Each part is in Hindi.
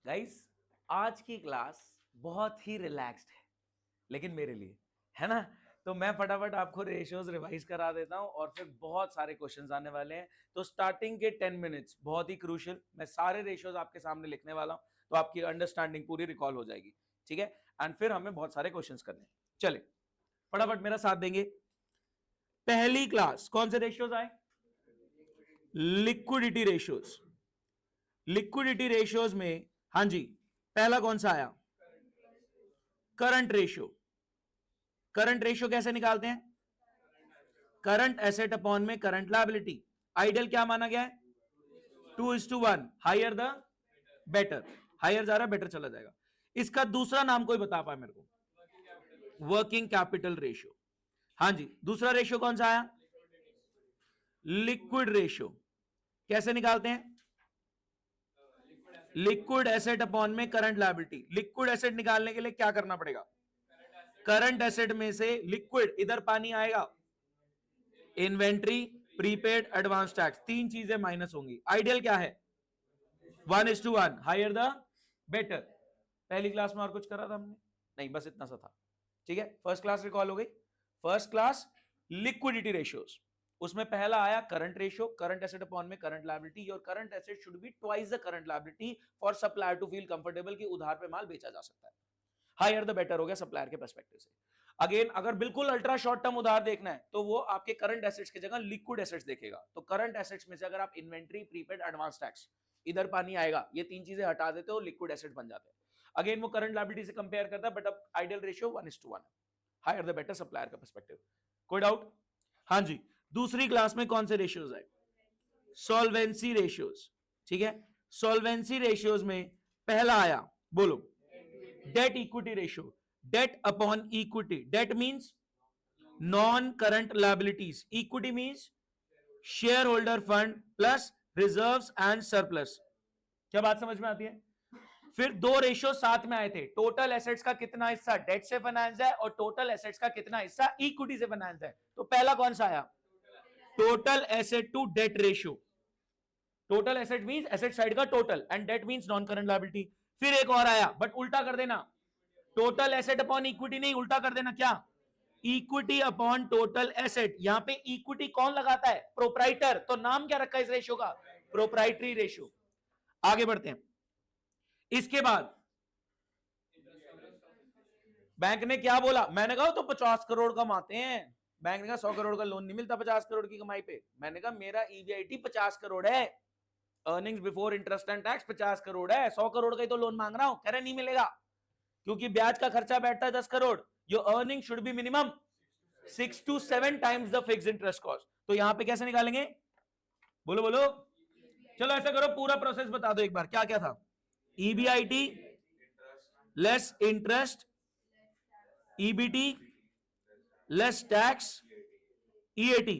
गाइस, आज की क्लास बहुत ही रिलैक्स्ड है, लेकिन मेरे लिए है ना। तो मैं फटाफट आपको रेशियोज रिवाइज करा देता हूं और फिर बहुत सारे क्वेश्चंस आने वाले हैं। तो स्टार्टिंग के 10 मिनट्स बहुत ही क्रूशियल, मैं सारे रेशियोज आपके सामने लिखने वाला हूं, तो आपकी अंडरस्टैंडिंग पूरी रिकॉल हो जाएगी, ठीक है। एंड फिर हमें बहुत सारे क्वेश्चंस करने हैं। चले फटाफट मेरा साथ देंगे। पहली क्लास कौन से रेशियोज आए? Liquidity ratios. लिक्विडिटी रेशियोज में हाँ जी, पहला कौन सा आया? Current ratio. करंट रेशियो कैसे निकालते हैं? करंट एसेट अपॉन में करंट लायबिलिटी। आइडियल क्या माना गया है? 2:1। Higher the better. हायर जा रहा है, बेटर चला जाएगा। इसका दूसरा नाम कोई बता पाए मेरे को? Working capital ratio. हाँ जी, दूसरा रेशियो कौन सा आया? Liquid ratio. कैसे निकालते हैं? लिक्विड एसेट अपॉन में करंट लायबिलिटी। लिक्विड एसेट निकालने के लिए क्या करना पड़ेगा? करंट एसेट में से लिक्विड, इधर पानी आएगा, इन्वेंट्री, प्रीपेड, एडवांस टैक्स, तीन चीजें माइनस होंगी। आइडियल क्या है? 1:1। Higher the better. पहली क्लास में और कुछ करा था हमने? नहीं, बस इतना सा था, ठीक है। फर्स्ट क्लास रिकॉल हो गई। फर्स्ट क्लास लिक्विडिटी रेशियोज, उसमें पहला आया current ratio, current asset upon में current liability. Your current asset should be twice the current liability for supplier to feel comfortable कि उधार पे माल बेचा जा सकता है। हायर द बेटर हो गया सप्लायर के पर्सपेक्टिव से। अगेन अगर बिल्कुल अल्ट्रा शॉर्ट टर्म उधार देखना है तो वो आपके करंट एसेट्स की जगह लिक्विड एसेट्स देखेगा। तो करंट एसेट्स में से अगर आप इन्वेंट्री, प्रीपेड, एडवांस टैक्स, इधर पानी आएगा, ये तीन चीजें हटा देते हो, लिक्विड एसेट बन जाते हैं। अगेन वो करंट लायबिलिटी से कंपेयर करता है, बट अब आइडियल रेशियो 1:1 है। हायर द बेटर सप्लायर का पर्सपेक्टिव। कोई डाउट? हाँ जी। दूसरी क्लास में कौन से रेशियोज आए? सॉल्वेंसी रेशियोज, ठीक है। सॉल्वेंसी रेशियोज में पहला आया, बोलो, debt equity ratio. Debt upon equity. Debt means non current liabilities, equity means share holder fund plus reserves and surplus. क्या बात समझ में आती है? फिर दो रेशियो साथ में आए थे, टोटल एसेट्स का कितना हिस्सा डेट से फाइनेंस है और टोटल एसेट्स का कितना हिस्सा इक्विटी से फाइनेंस है। तो पहला कौन सा आया? Total asset to debt ratio. Total asset means asset side का total and debt means non current liability. फिर एक और आया, बट उल्टा कर देना, टोटल एसेट अपॉन इक्विटी नहीं, उल्टा कर देना। क्या? Equity upon total asset. यहां पे इक्विटी कौन लगाता है? प्रोप्राइटर। तो नाम क्या रखा है इस रेशियो का? Proprietary ratio. आगे बढ़ते हैं। इसके बाद बैंक ने क्या बोला? मैंने कहा तो 50 करोड़ कमाते हैं। बैंक ने कहा 100 करोड़ का लोन नहीं मिलता 50 करोड़ की कमाई पे। मैंने कहा मेरा ईबीआईटी 50 करोड़ है, earnings before interest and tax 50 crore है, 100 करोड़ का ही तो लोन मांग रहा हूं। कह रहे नहीं मिलेगा, क्योंकि ब्याज का खर्चा बैठता है 10 crore. Your earning should be minimum 6 to 7 times the fixed interest cost. तो यहां पे कैसे निकालेंगे? बोलो बोलो। चलो ऐसा करो, पूरा प्रोसेस बता दो एक बार, क्या क्या था? EBIT less interest, EBT less tax, EAT.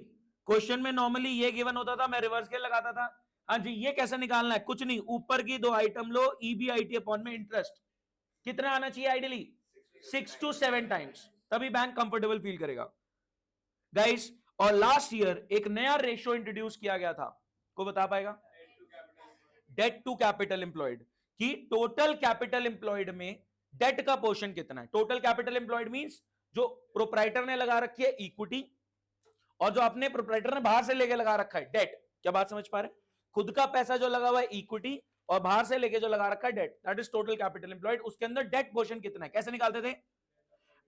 Question में नॉर्मली ये गिवन होता था, मैं रिवर्स के लगाता था। हाँ जी, ये कैसे निकालना है? कुछ नहीं, ऊपर की दो आइटम लो, ईबीआईटी अपॉन में इंटरेस्ट। कितना आना चाहिए आइडियली? 6 to 7 टाइम्स, तभी बैंक कंफर्टेबल फील करेगा गाइस। और लास्ट ईयर एक नया रेशियो इंट्रोड्यूस किया गया था, को बता पाएगा? Debt to capital employed. कि टोटल कैपिटल एम्प्लॉयड में डेट का पोर्शन कितना है। टोटल कैपिटल एम्प्लॉयड मींस जो प्रोप्राइटर ने लगा रखी है इक्विटी, और जो अपने प्रोप्राइटर ने बाहर से लेके लगा रखा है डेट। क्या बात समझ पा रहे? खुद का पैसा जो लगा हुआ है इक्विटी, और बाहर से लेके जो लगा रखा है debt, that is total capital employed. उसके अंदर डेट पोर्शन कितना है, कैसे निकालते थे?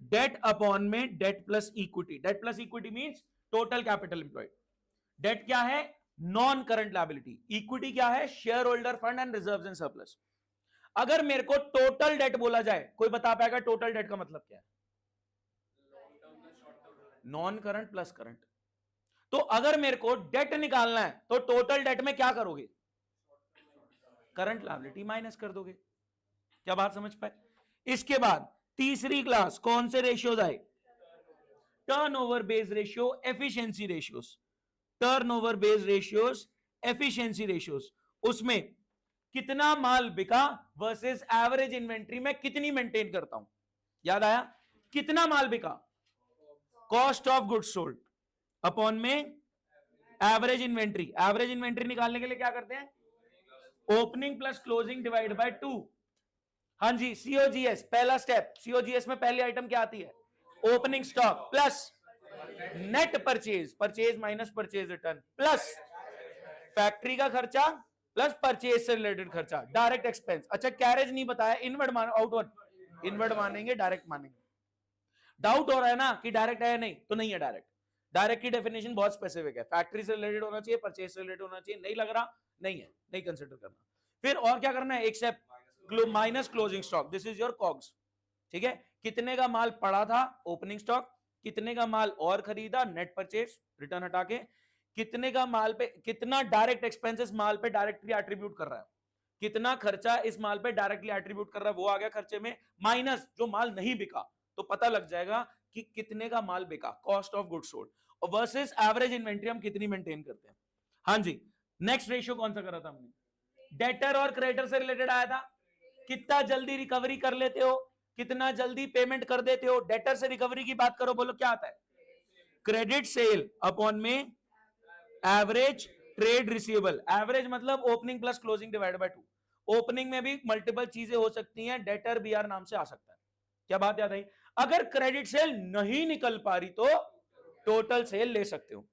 डेट अपॉन में debt plus equity. Debt plus equity means total capital employed. Debt क्या है? Non current liability. इक्विटी क्या है? Share holder fund and reserves and surplus. अगर मेरे को टोटल डेट बोला जाए, कोई बता पाएगा टोटल डेट का मतलब क्या है? Non current plus current. तो अगर मेरे को डेट निकालना है तो टोटल डेट में क्या करोगे? करंट लायबिलिटी माइनस कर दोगे। क्या बात समझ पाए? इसके बाद तीसरी क्लास कौन से रेशियोज आए? Turnover based ratio, efficiency ratios. Turnover based ratios, efficiency ratios. उसमें कितना माल बिका वर्सेस एवरेज इन्वेंट्री में कितनी मेंटेन करता हूं। याद आया? कितना माल बिका, cost of goods sold upon में एवरेज इन्वेंट्री। एवरेज इन्वेंट्री निकालने के लिए क्या करते हैं? Opening plus closing divide by 2। हाँ जी, सीओजीएस पहला स्टेप। सीओजीएस में पहली आइटम क्या आती है? Opening stock plus net purchase, purchase minus purchase return plus factory का खर्चा प्लस परचेज से रिलेटेड खर्चा, डायरेक्ट एक्सपेंस। अच्छा कैरेज नहीं बताया, इनवर्ड मान, आउटवर्ड, इनवर्ड मानेंगे डायरेक्ट मानेंगे। डाउट हो रहा है ना कि डायरेक्ट है नहीं, तो नहीं है डायरेक्ट। डायरेक्ट की डेफिनेशन बहुत स्पेसिफिक है, फैक्ट्री से रिलेटेड होना चाहिए, परचेज से रिलेटेड होना चाहिए। नहीं लग रहा, नहीं है, नहीं कंसिडर करना। फिर और क्या करना है? एक step minus closing stock, this is your COGS. ठीक है, कितने का माल पड़ा था? Opening stock. कितने का माल और खरीदा? नेट परचेज, रिटर्न हटा के। कितने का माल पे, कितना डायरेक्ट एक्सपेंसेस माल पे डायरेक्टली एट्रीब्यूट कर रहा है, कितना खर्चा इस माल पे डायरेक्टली एट्रीब्यूट कर रहा है, वो आ गया खर्चे में, माइनस जो माल नहीं बिका, तो पता लग जाएगा कि कितने का माल बिका, कॉस्ट ऑफ गुड्स सोल्ड, और वर्सेस एवरेज इन्वेंट्री हम कितनी मेंटेन करते हैं। हाँ जी, नेक्स्ट रेशियो कौन सा करा था हमने? डेटर और क्रेडिटर से रिलेटेड आया था, कितना जल्दी रिकवरी कर लेते हो, कितना जल्दी पेमेंट कर देते हो। डेटर से रिकवरी की बात करो, बोलो क्या आता है? क्रेडिट सेल अपॉन में एवरेज ट्रेड रिसीवेबल। एवरेज मतलब opening plus closing divided by 2। Opening में भी मल्टीपल चीजें हो सकती हैं, डेटर बीआर नाम से आ सकता है। क्या बात याद आई? अगर क्रेडिट सेल नहीं निकल पा रही तो टोटल सेल ले सकते हो।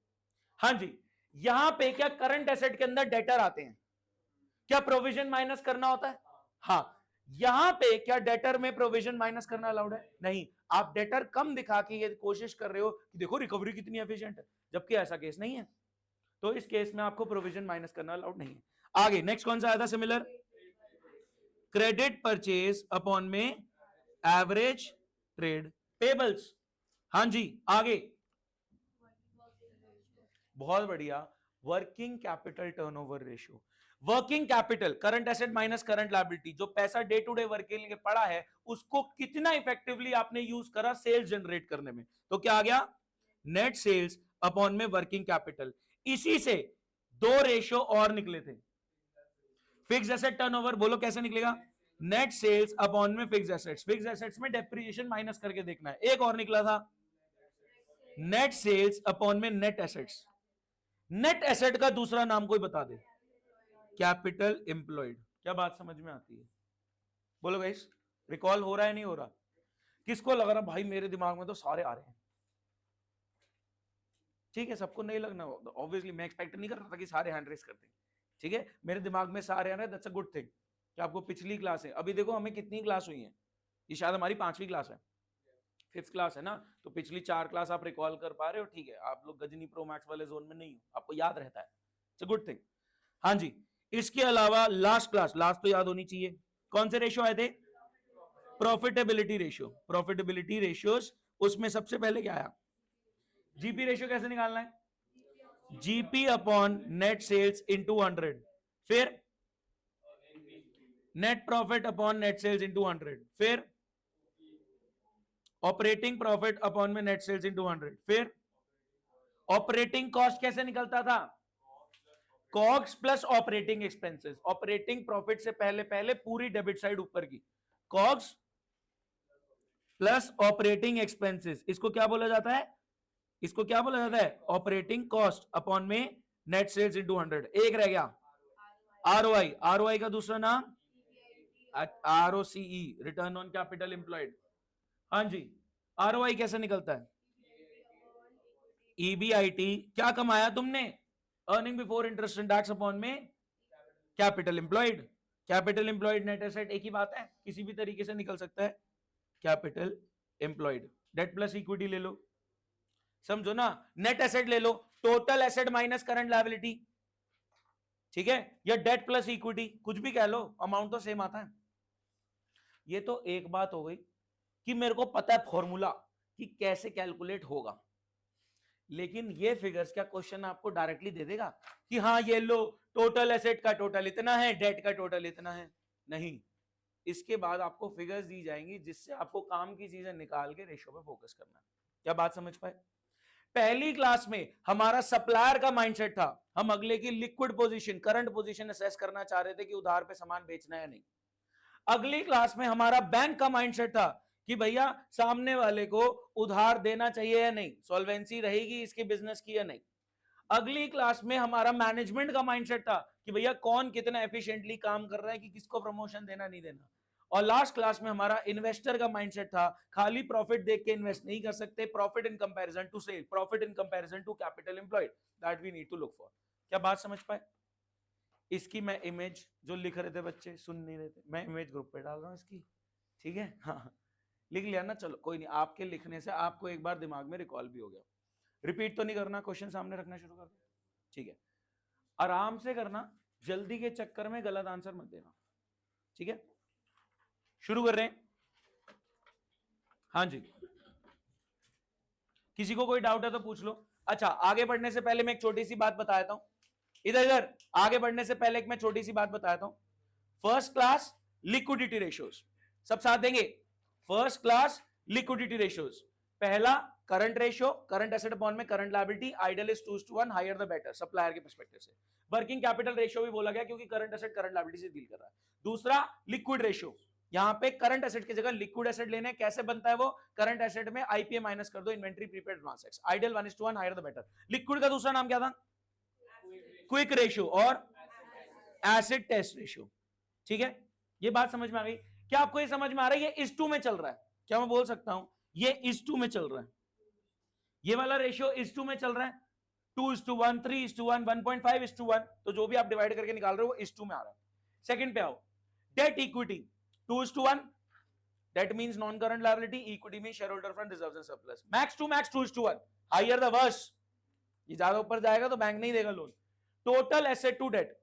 हाँ जी, यहां पे क्या करंट एसेट के अंदर डेटर आते हैं? क्या प्रोविजन माइनस करना होता है? हाँ। यहां पे क्या डेटर में प्रोविजन माइनस करना अलाउड है? नहीं। आप डेटर कम दिखा के ये कोशिश कर रहे हो कि देखो रिकवरी कितनी एफिशिएंट है, जबकि ऐसा केस नहीं है। तो इस केस में आपको प्रोविजन माइनस करना अलाउड नहीं है। आगे नेक्स्ट कौन सा आया था सिमिलर? क्रेडिट परचेज अपॉन में एवरेज ट्रेड पेबल्स। हाँ जी, आगे बहुत बढ़िया, working capital turnover ratio. Working capital, current asset minus current liability, जो पैसा डे टू डे वर्क के लिए पड़ा है उसको कितना इफेक्टिवली आपने यूज करा सेल्स जनरेट करने में, तो क्या आ गया? नेट सेल्स अपॉन में वर्किंग कैपिटल। इसी से दो रेशियो और निकले थे। फिक्स एसेट टर्नओवर, बोलो कैसे निकलेगा? नेट सेल्स अपॉन में फिक्स एसेट्स। फिक्स एसेट्स में डेप्रिसिएशन माइनस करके देखना है। एक और निकला था, नेट सेल्स अपॉन में नेट एसेट्स। नेट एसेट का दूसरा नाम कोई बता दे? Capital employed. क्या बात समझ में आती है? बोलो गाइस, रिकॉल हो रहा है नहीं हो रहा? किसको लग रहा भाई मेरे दिमाग में तो सारे आ रहे हैं? ठीक है, सबको नहीं लगना, ऑब्वियसली मैं एक्सपेक्ट नहीं कर रहा था कि सारे हैंड रेस करते हैं। ठीक है, मेरे दिमाग में सारे आ रहे हैं, दैट्स अ गुड थिंग कि आपको पिछली क्लास है। अभी देखो हमें कितनी क्लास हुई है, ये शायद हमारी 5वीं क्लास है, 5th क्लास है ना, तो पिछली 4 क्लास आप रिकॉल कर पा रहे हो। ठीक है, आप लोग गजनी प्रो मैक्स वाले जोन में नहीं हो, आपको याद रहता है, इट्स अ गुड थिंग। हाँ जी, इसके अलावा लास्ट क्लास, लास्ट तो याद होनी चाहिए, कौन से रेशियो आए थे? Profitability ratio. प्रॉफिटेबिलिटी रेशियोज, उसमें सबसे पहले क्या आया? जीपी रेशियो कैसे निकालना है? GP upon net sales into 100, फिर net profit upon net sales into 100, फिर ऑपरेटिंग प्रॉफिट अपॉन में नेट सेल्स इनटू 100, फिर ऑपरेटिंग कॉस्ट कैसे निकलता था? COGS plus operating expenses. Operating profit से पहले पहले पूरी डेबिट साइड ऊपर की, कॉग्स प्लस ऑपरेटिंग एक्सपेंसेस, इसको क्या बोला जाता है? इसको क्या बोला जाता है? ऑपरेटिंग कॉस्ट अपॉन में नेट सेल्स इनटू 100। एक रह गया आरओआई। आरओआई का दूसरा नाम ROCE, return on capital employed. हाँ जी, आरओआई कैसे निकलता है? ईबीआईटी, क्या कमाया तुमने? Earning before interest and tax upon में capital employed. Capital employed net asset एक ही बात है, किसी भी तरीके से निकल सकता है। Capital employed, debt plus equity ले लो, समझो ना, नेट एसेट ले लो, total asset minus current liability, ठीक है, या डेट प्लस इक्विटी, कुछ भी कह लो, अमाउंट तो सेम आता है। ये तो एक बात हो गई कि मेरे को पता है फॉर्मूला कि कैसे कैलकुलेट होगा, लेकिन ये फिगर्स क्या क्वेश्चन आपको डायरेक्टली दे देगा कि हाँ ये लो टोटल एसेट का टोटल इतना है, डेट का टोटल इतना है? नहीं, इसके बाद आपको फिगर्स दी जाएंगी जिससे आपको काम की चीजें निकाल के रेशो पे फोकस करना है। क्या बात समझ पाए? पहली क्लास में हमारा सप्लायर का माइंडसेट था, हम अगले की liquid position, current position assess करना चाह रहे थे कि उधार पे सामान बेचना है नहीं। अगली क्लास में हमारा बैंक का माइंडसेट था कि भैया सामने वाले को उधार देना चाहिए या नहीं, सॉल्वेंसी रहेगी इसके बिजनेस की या नहीं। अगली क्लास में हमारा मैनेजमेंट का माइंडसेट था कि भैया कौन कितना एफिशिएंटली काम कर रहा है, कि किसको प्रमोशन देना नहीं देना। और लास्ट क्लास में हमारा इन्वेस्टर का माइंडसेट था, खाली प्रॉफिट देख के इन्वेस्ट नहीं कर सकते, profit in comparison to sale, profit in comparison to capital employed, that we need to look for. क्या बात समझ पाए? इसकी मैं इमेज, जो लिख रहे थे बच्चे सुन नहीं रहे थे, मैं इमेज ग्रुप पे डाल रहा हूं इसकी, ठीक है? हाँ, लिख लिया ना? चलो कोई नहीं, आपके लिखने से आपको एक बार दिमाग में रिकॉल भी हो गया। रिपीट तो नहीं करना, क्वेश्चन सामने रखना शुरू कर दो, ठीक है? आराम से करना, जल्दी के चक्कर में गलत आंसर मत देना, ठीक है? शुरू कर रहे हैं? हाँ जी, किसी को कोई डाउट है तो पूछ लो। अच्छा, आगे बढ़ने से पहले मैं एक छोटी सी बात बता देता हूं, इधर इधर आगे बढ़ने से पहले एक मैं छोटी सी बात बताता हूं। फर्स्ट क्लास लिक्विडिटी रेशियोज, सब साथ देंगे? फर्स्ट क्लास लिक्विडिटी रेशियोज, पहला current ratio, current asset upon में current liability, ideal is 2:1, higher the better, supplier के पर्सपेक्टिव से। वर्किंग कैपिटल रेशियो भी बोला गया क्योंकि करंट एसेट करंट लायबिलिटी से डील कर रहा है। दूसरा लिक्विड रेशियो, यहां पे करंट एसेट की जगह लिक्विड एसेट लेने, कैसे बनता है वो? करंट एसेट में आईपीए माइनस कर दो, inventory, prepaid, advance, ideal 1:1, higher the better. Liquid का दूसरा नाम क्या था? क्विक रेशियो और एसिड टेस्ट रेशियो, ठीक है? ये बात समझ में आ गई? क्या आपको ये समझ में आ रहा है ये इस टू में चल रहा है? क्या मैं बोल सकता हूं ये इस टू में चल रहा है? ये वाला रेशियो इस टू में चल रहा है, 2:1, 3:1, 1.5:1, तो जो भी आप डिवाइड करके निकाल रहे हो वो इस टू में आ रहा है। सेकंड पे आओ, debt equity 2:1, that means non current liability, equity means shareholder fund, reserves and surplus, max to max 2:1, higher the worse, ये ज्यादा ऊपर जाएगा तो बैंक नहीं देगा loan. Total asset to debt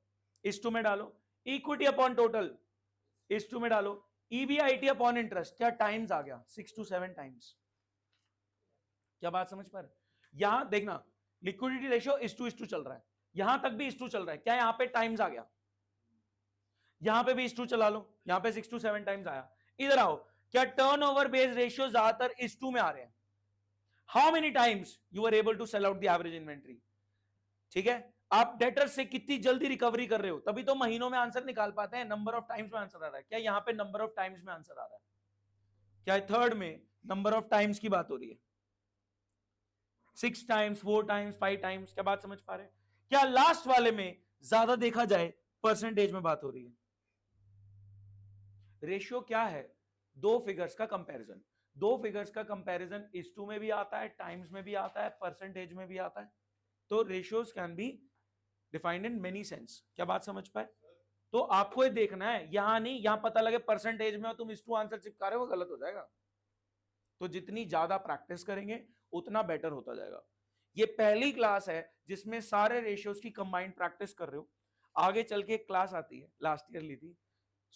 इस टू में डालो, इक्विटी अपॉन टोटल इस टू में डालो, ईबीआईटी अपॉन इंटरेस्ट, क्या टाइम्स आ गया? 6 to 7 टाइम्स। क्या बात समझ पा रहे? यहां देखना, लिक्विडिटी रेशियो इस टू चल रहा है, यहां तक भी इस टू चल रहा है, क्या यहां पे टाइम्स आ गया? यहां पे भी इस टू चला लो, यहां पे 6 to 7 टाइम्स आया। इधर आओ, क्या टर्नओवर बेस्ड रेशियो ज्यादातर इस टू में आ रहे हैं? How many times you are able to sell out the average inventory, ठीक है? आप डेटर से कितनी जल्दी रिकवरी कर रहे हो, तभी तो महीनों में आंसर निकाल पाते हैं। नंबर ऑफ टाइम्स में आंसर आ रहा है, क्या यहां पे नंबर ऑफ टाइम्स में आंसर आ रहा है? क्या थर्ड में नंबर ऑफ टाइम्स की बात हो रही है? 6 टाइम्स, 4 टाइम्स, 5 टाइम्स? क्या बात समझ पा रहे हैं? क्या लास्ट वाले में ज्यादा देखा जाए परसेंटेज में बात हो रही है? रेशियो क्या है? दो फिगर्स का कंपैरिजन, दो फिगर्स का कंपैरिजन इस टू में भी आता है, टाइम्स में भी आता है, परसेंटेज में भी आता है। तो ratios can be defined in many sense. क्या बात समझ पाए? तो आपको ये देखना है, यहां नहीं, यहां पता लगे परसेंटेज में हो तुम इस टू आंसर चिपका रहे हो, गलत हो जाएगा। तो जितनी ज्यादा प्रैक्टिस करेंगे उतना बेटर होता जाएगा। ये पहली क्लास है जिसमें सारे रेशियोज की कंबाइंड प्रैक्टिस कर रहे हो। आगे चल के एक क्लास आती है, लास्ट ईयर ली थी,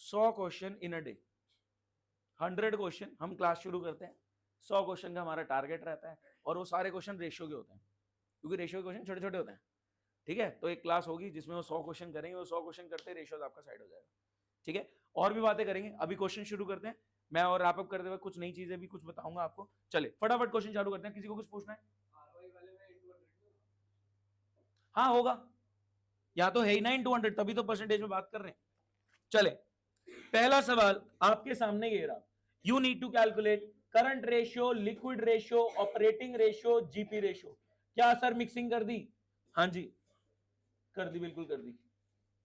100 question in a day, 100 question हम क्लास शुरू करते हैं, 100 क्वेश्चन का हमारा टारगेट रहता है, और वो सारे क्वेश्चन रेशियो के होते हैं, क्योंकि रेशियो के क्वेश्चन छोटे छोटे होते हैं, ठीक है? तो एक क्लास होगी जिसमें वो 100 क्वेश्चन करेंगे, वो 100 क्वेश्चन करते रेशियोज आपका साइड हो जाएगा, ठीक है? और भी बातें करेंगे, अभी क्वेश्चन शुरू करते हैं। मैं और रैप अप करते हुए कुछ नई चीजें भी कुछ बताऊंगा आपको। चले फटाफट क्वेश्चन चालू करते हैं। किसी को कुछ पूछना है? हाँ होगा, या तो है ही ना इन 200, तभी तो परसेंटेज में बात कर रहे हैं। चले, पहला सवाल आपके सामने ये रहा, you need to calculate current ratio, liquid ratio, operating ratio, GP ratio. क्या सर मिक्सिंग कर दी? हाँ जी कर दी, बिल्कुल कर दी।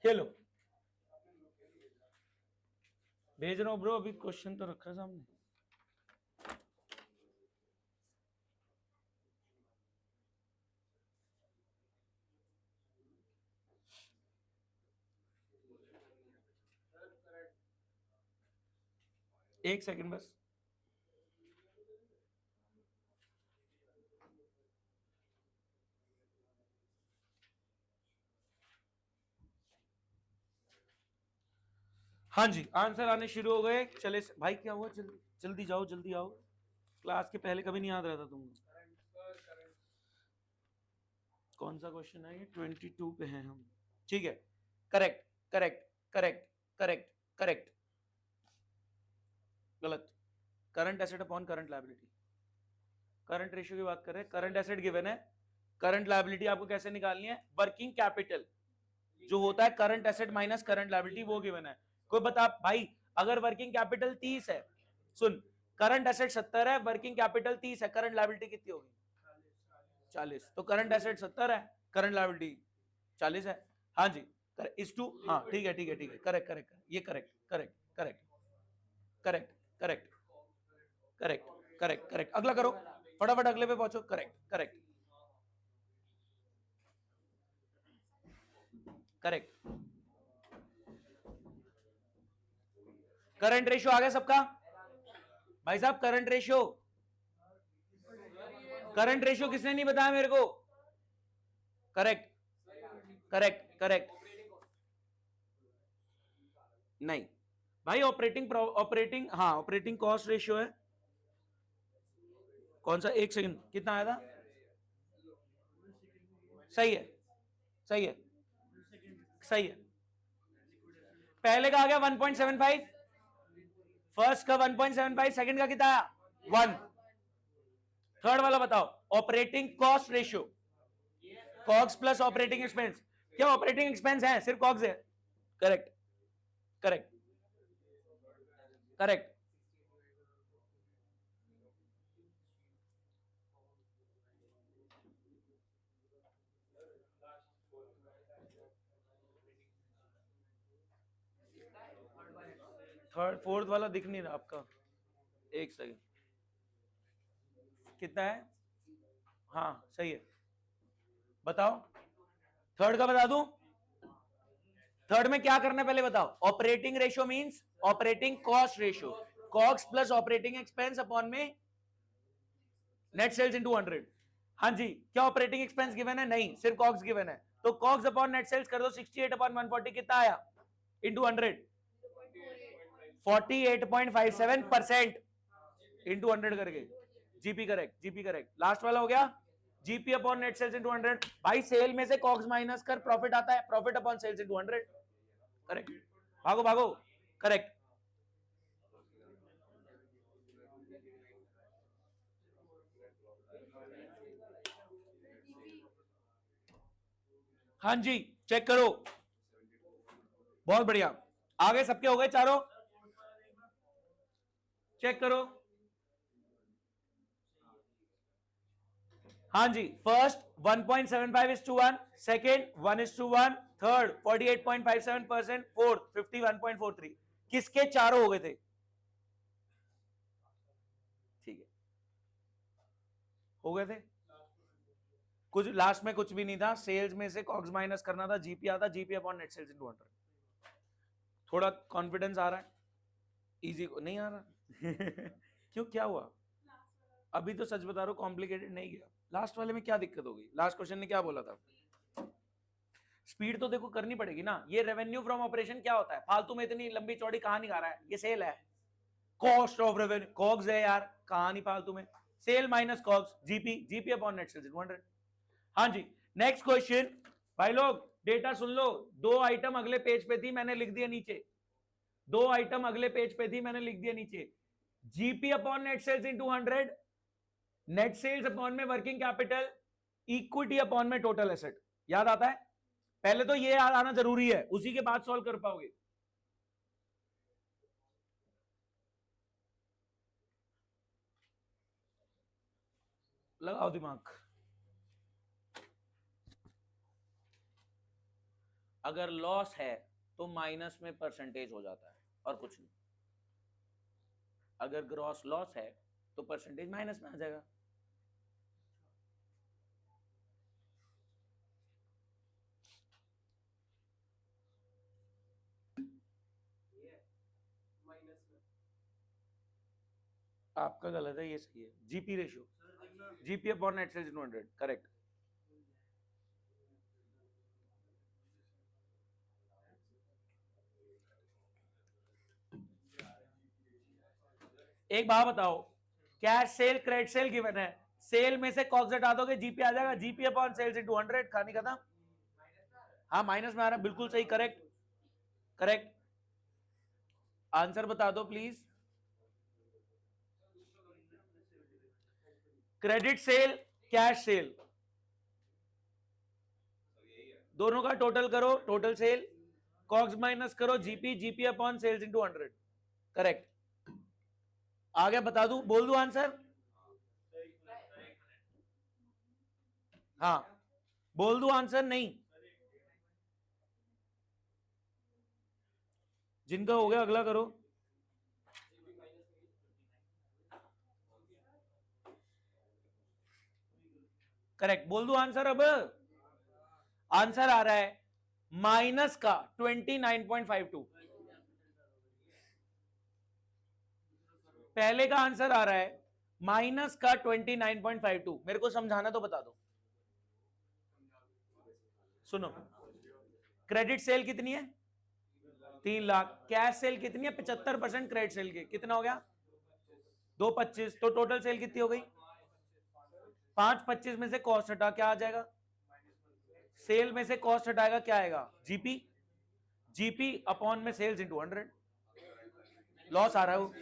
खेलो, भेज रहा हूं ब्रो, अभी क्वेश्चन तो रखा है सामने। एक सेकंड बस। हाँ जी, आंसर आने शुरू हो गए। चले भाई, क्या हुआ? जल्दी जल्दी जाओ, जल्दी आओ, क्लास के पहले कभी नहीं याद रहता तुमको। कौन सा क्वेश्चन है ये? 22 पे हैं हम, ठीक है? Correct correct correct correct correct, गलत। Current asset upon current liability, current ratio की बात कर रहे हैं, करंट एसेट गिवन है, करंट लायबिलिटी आपको कैसे निकालनी है? वर्किंग कैपिटल जो होता है current asset minus current liability, वो गिवन है। कोई बता भाई, अगर वर्किंग कैपिटल 30 है, सुन, करंट एसेट 70 है, वर्किंग कैपिटल 30 है, करंट लायबिलिटी कितनी होगी? 40। तो करंट एसेट 70 है, करंट लायबिलिटी 40 है। हाँ जी, इस टू, हाँ ठीक है ठीक है ठीक है, करेक्ट करेक्ट, ये correct correct correct. Correct correct correct correct correct, अगला करो, फटाफट अगले पे पहुंचो। Correct correct correct. Current ratio आ गया सबका? भाई साहब करंट रेशियो, करंट रेशियो किसने नहीं बताया मेरे को? Correct correct correct. नहीं भाई, ऑपरेटिंग हाँ, ऑपरेटिंग कॉस्ट रेशियो है। कौन सा? एक सेकंड, कितना आया था? सही है सही है सही है। पहले का आ गया 1.75, फर्स्ट का 1.75, सेकंड का कितना आया? 1। थर्ड वाला बताओ, operating cost ratio, COGS plus operating expense. क्या ऑपरेटिंग एक्सपेंस है? सिर्फ कॉग्स है। Correct correct correct. Third fourth वाला दिख नहीं रहा आपका, एक सेकंड, कितना है? हाँ सही है, बताओ। थर्ड का बता दूं? थर्ड में क्या करना है पहले बताओ। Operating ratio means operating cost ratio, COGS plus operating expense upon में नेट सेल्स इनटू 100। हाँ जी, क्या ऑपरेटिंग एक्सपेंस गिवन है? नहीं, सिर्फ कॉग्स गिवन है। तो कॉग्स अपॉन नेट सेल्स कर दो, 68 अपॉन 140 कितना आया? इनटू 100, 48.57% इंटू 100 करके। GP correct, GP correct. Last वाला हो गया GP upon net sales into 100। भाई सेल में से कॉग्स माइनस कर प्रॉफिट आता है, profit upon sales into 100। Correct, भागो भागो। करेक्ट। हाँ जी, चेक करो, बहुत बढ़िया। आगे सबके हो गए चारों, चेक करो। हाँ जी, फर्स्ट 1.75:1, सेकेंड 1:1, थर्ड 48.57%, फोर्थ 51.43। किसके चारों हो गए थे? ठीक है, हो गए थे। कुछ लास्ट में कुछ भी नहीं था, सेल्स में से कॉग्स माइनस करना था, जीपी आता, GP upon net sales into 100। थोड़ा कॉन्फिडेंस आ रहा है? इजी नहीं आ रहा? क्यों, क्या हुआ? अभी तो सच बता रहा हूं, कॉम्प्लिकेटेड नहीं गया। लास्ट वाले में क्या दिक्कत होगी? लास्ट क्वेश्चन ने क्या बोला था? स्पीड तो देखो करनी पड़ेगी ना। ये रेवेन्यू फ्रॉम ऑपरेशन क्या होता है? फालतू में इतनी लंबी चौड़ी कहानी गा रहा है, ये सेल है। कॉस्ट ऑफ रेवेन्यू कॉग्स है यार, कहानी फालतू में। Sale minus COGS, GP, GP upon net sales 100। हाँ जी, नेक्स्ट क्वेश्चन। भाई लोग डेटा सुन लो, दो आइटम अगले पेज पे थी, मैंने लिख दिया नीचे। दो आइटम अगले पेज पे थी, मैंने लिख दिया नीचे। GP upon net sales into 100, net sales upon में वर्किंग कैपिटल, इक्विटी अपॉन में टोटल एसेट। याद आता है? पहले तो ये याद आना जरूरी है, उसी के बाद सॉल्व कर पाओगे। लगाओ दिमाग। अगर लॉस है तो माइनस में परसेंटेज हो जाता है और कुछ नहीं। अगर ग्रॉस लॉस है तो परसेंटेज माइनस में आ जाएगा। आपका गलत है, ये सही है। GP ratio, GP upon net sales into 100, correct. एक बात बताओ, cash sale credit sale given है, सेल में से कॉस्ट हटा दोगे, जीपी आ जाएगा, जीपी अपॉन सेल्स इनटू 100, कहानी खत्म। हाँ माइनस में आ रहा है, बिल्कुल सही, करेक्ट करेक्ट। आंसर बता दो please. Credit sale, cash sale, दोनों का टोटल करो, टोटल सेल, कॉग्स माइनस करो, GP, GP upon sales into 100, correct. आ गया, बता दूं, बोल दूं आंसर? हाँ, बोल दूं आंसर? नहीं, जिनका हो गया अगला करो। करेक्ट, बोल दू आंसर अब? आंसर आ रहा है माइनस का 29.52। पहले का आंसर आ रहा है माइनस का 29.52। मेरे को समझाना तो बता दो। सुनो, क्रेडिट सेल कितनी है? 3 लाख। कैश सेल कितनी है? 75% क्रेडिट सेल के, कितना हो गया? 225। तो टोटल सेल कितनी हो गई? 525 में से कॉस्ट हटा क्या आ जाएगा? सेल में से कॉस्ट हटाएगा क्या आएगा? जीपी। जीपी अपॉन में सेल्स इंटू 100। लॉस आ रहा है वो।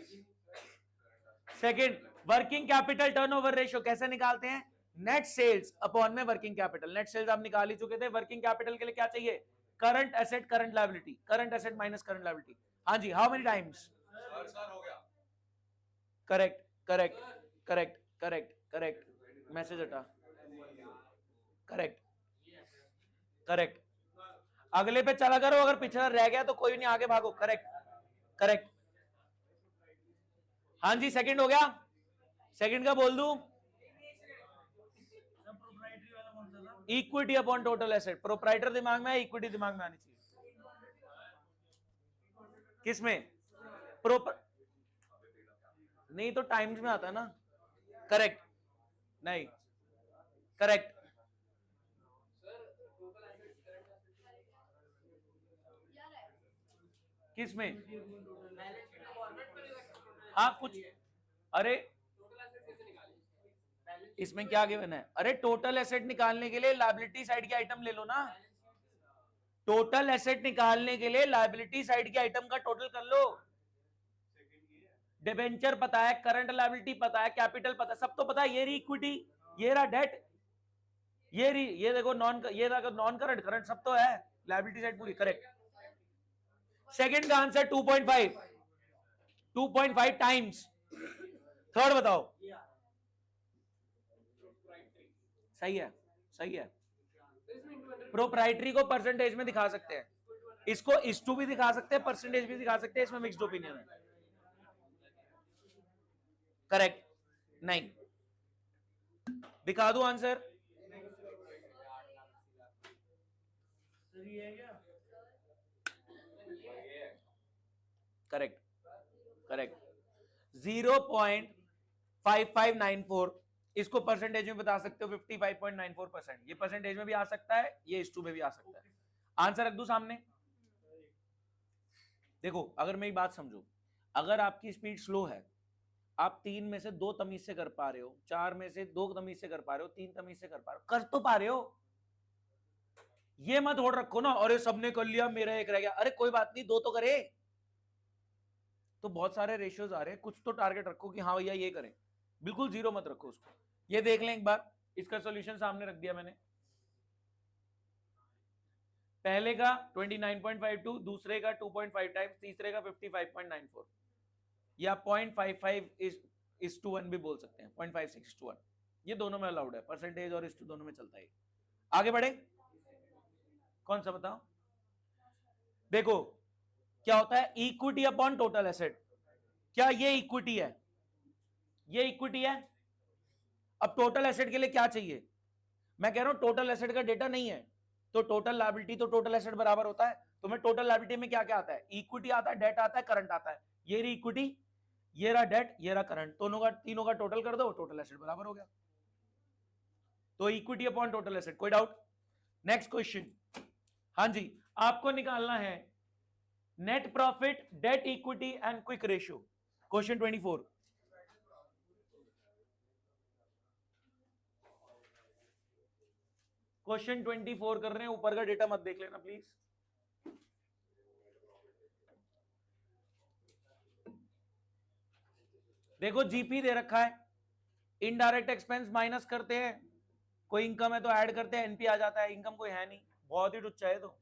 Second, working capital turnover ratio कैसे निकालते हैं? नेट सेल्स अपॉन में वर्किंग कैपिटल। नेट सेल्स आप निकाल ही चुके थे। वर्किंग कैपिटल के लिए क्या चाहिए? Current asset current liability, current asset minus current liability. हाँ जी, हाउ मेनी टाइम्स? सर हो गया। Correct correct correct correct correct. Message हटा। Correct correct. अगले पे चला करो, अगर पिछला रह गया तो कोई नहीं, आगे भागो। Correct correct. हाँ जी, सेकंड हो गया। सेकंड का बोल दूं? Equity upon total asset. Proprietor दिमाग में है, इक्विटी दिमाग में आनी चाहिए। किसमें? नहीं तो टाइम्स में आता है ना। करेक्ट। नहीं, करेक्ट। किसमें? हाँ कुछ। अरे इसमें क्या गिवन है? अरे टोटल एसेट निकालने के लिए लायबिलिटी साइड के आइटम ले लो ना। टोटल एसेट निकालने के लिए लायबिलिटी साइड के आइटम का टोटल कर लो। डिबेंचर पता है, करंट लायबिलिटी पता है, कैपिटल पता है, सब तो पता है। ये रही इक्विटी, ये रहा डेट, ये देखो नॉन, ये देखो नॉन करंट, करंट सब तो है। लायबिलिटी साइड पूरी। करेक्ट। सेकंड का आंसर 2.5, 2.5 टाइम्स। थर्ड बताओ। सही है, सही है। प्रोप्राइटरी को परसेंटेज में दिखा सकते हैं, इसको इस2 भी दिखा सकते हैं, परसेंटेज भी दिखा सकते हैं। इसमें मिक्स्ड ओपिनियन है। करेक्ट। नहीं, दिखा दो आंसर। Correct correct. 0.5594, इसको परसेंटेज में बता सकते हो 55.94%। ये परसेंटेज में भी आ सकता है, ये इस2 में भी आ सकता है। आंसर रख दूं सामने? देखो, अगर मेरी बात समझो, अगर आपकी स्पीड स्लो है, आप 3 में से 2 तमीज से कर पा रहे हो, 4 में से 2 तमीज से कर पा रहे हो, 3 तमीज से कर पा रहे हो, कर तो पा रहे हो। ये मत होड़ रखो ना, अरे सबने कर लिया मेरा एक रह गया। अरे कोई बात नहीं, 2 तो करे। तो बहुत सारे रेशियोज आ रहे हैं, कुछ तो टारगेट रखो कि हाँ भैया ये करें। बिल्कुल जीरो मत रखो उसको। ये देख लें एक बार, इसका सॉल्यूशन सामने रख दिया मैंने। पहले का 29.52, दूसरे का 2.5 टाइम्स, तीसरे का 55.94। या 0.55 इस टू 1 भी बोल सकते हैं, 0.56 to 1। ये दोनों में अलाउड है, परसेंटेज और इस टू दोनों में चलता है। आगे बढ़े, कौन सा बताओ? देखो क्या होता है, इक्विटी अपॉन टोटल एसेट। क्या ये इक्विटी है? ये इक्विटी है। अब टोटल एसेट के लिए क्या चाहिए? मैं कह रहा हूं टोटल एसेट का डेटा नहीं है, तो टोटल लायबिलिटी तो टोटल एसेट बराबर होता है। तो मैं टोटल लायबिलिटी में क्या क्या आता है? इक्विटी आता है, डेट आता है, करंट आता है। ये रही इक्विटी, ये रहा डेट, ये रहा करंट। दोनों का, तीनों का टोटल कर दो, टोटल एसेट बराबर हो गया। तो इक्विटी अपॉन टोटल एसेट। कोई डाउट? Next question. हाँ जी, आपको निकालना है net profit, date equity and quick ratio. Question 24। Question 24 कर रहे हैं, ऊपर का डेटा मत देख लेना प्लीज। देखो जीपी दे रखा है, इनडायरेक्ट एक्सपेंस माइनस करते हैं, कोई इनकम है तो ऐड करते हैं, एनपी आ जाता है। इनकम कोई है नहीं, बहुत ही टुच्चा है। तो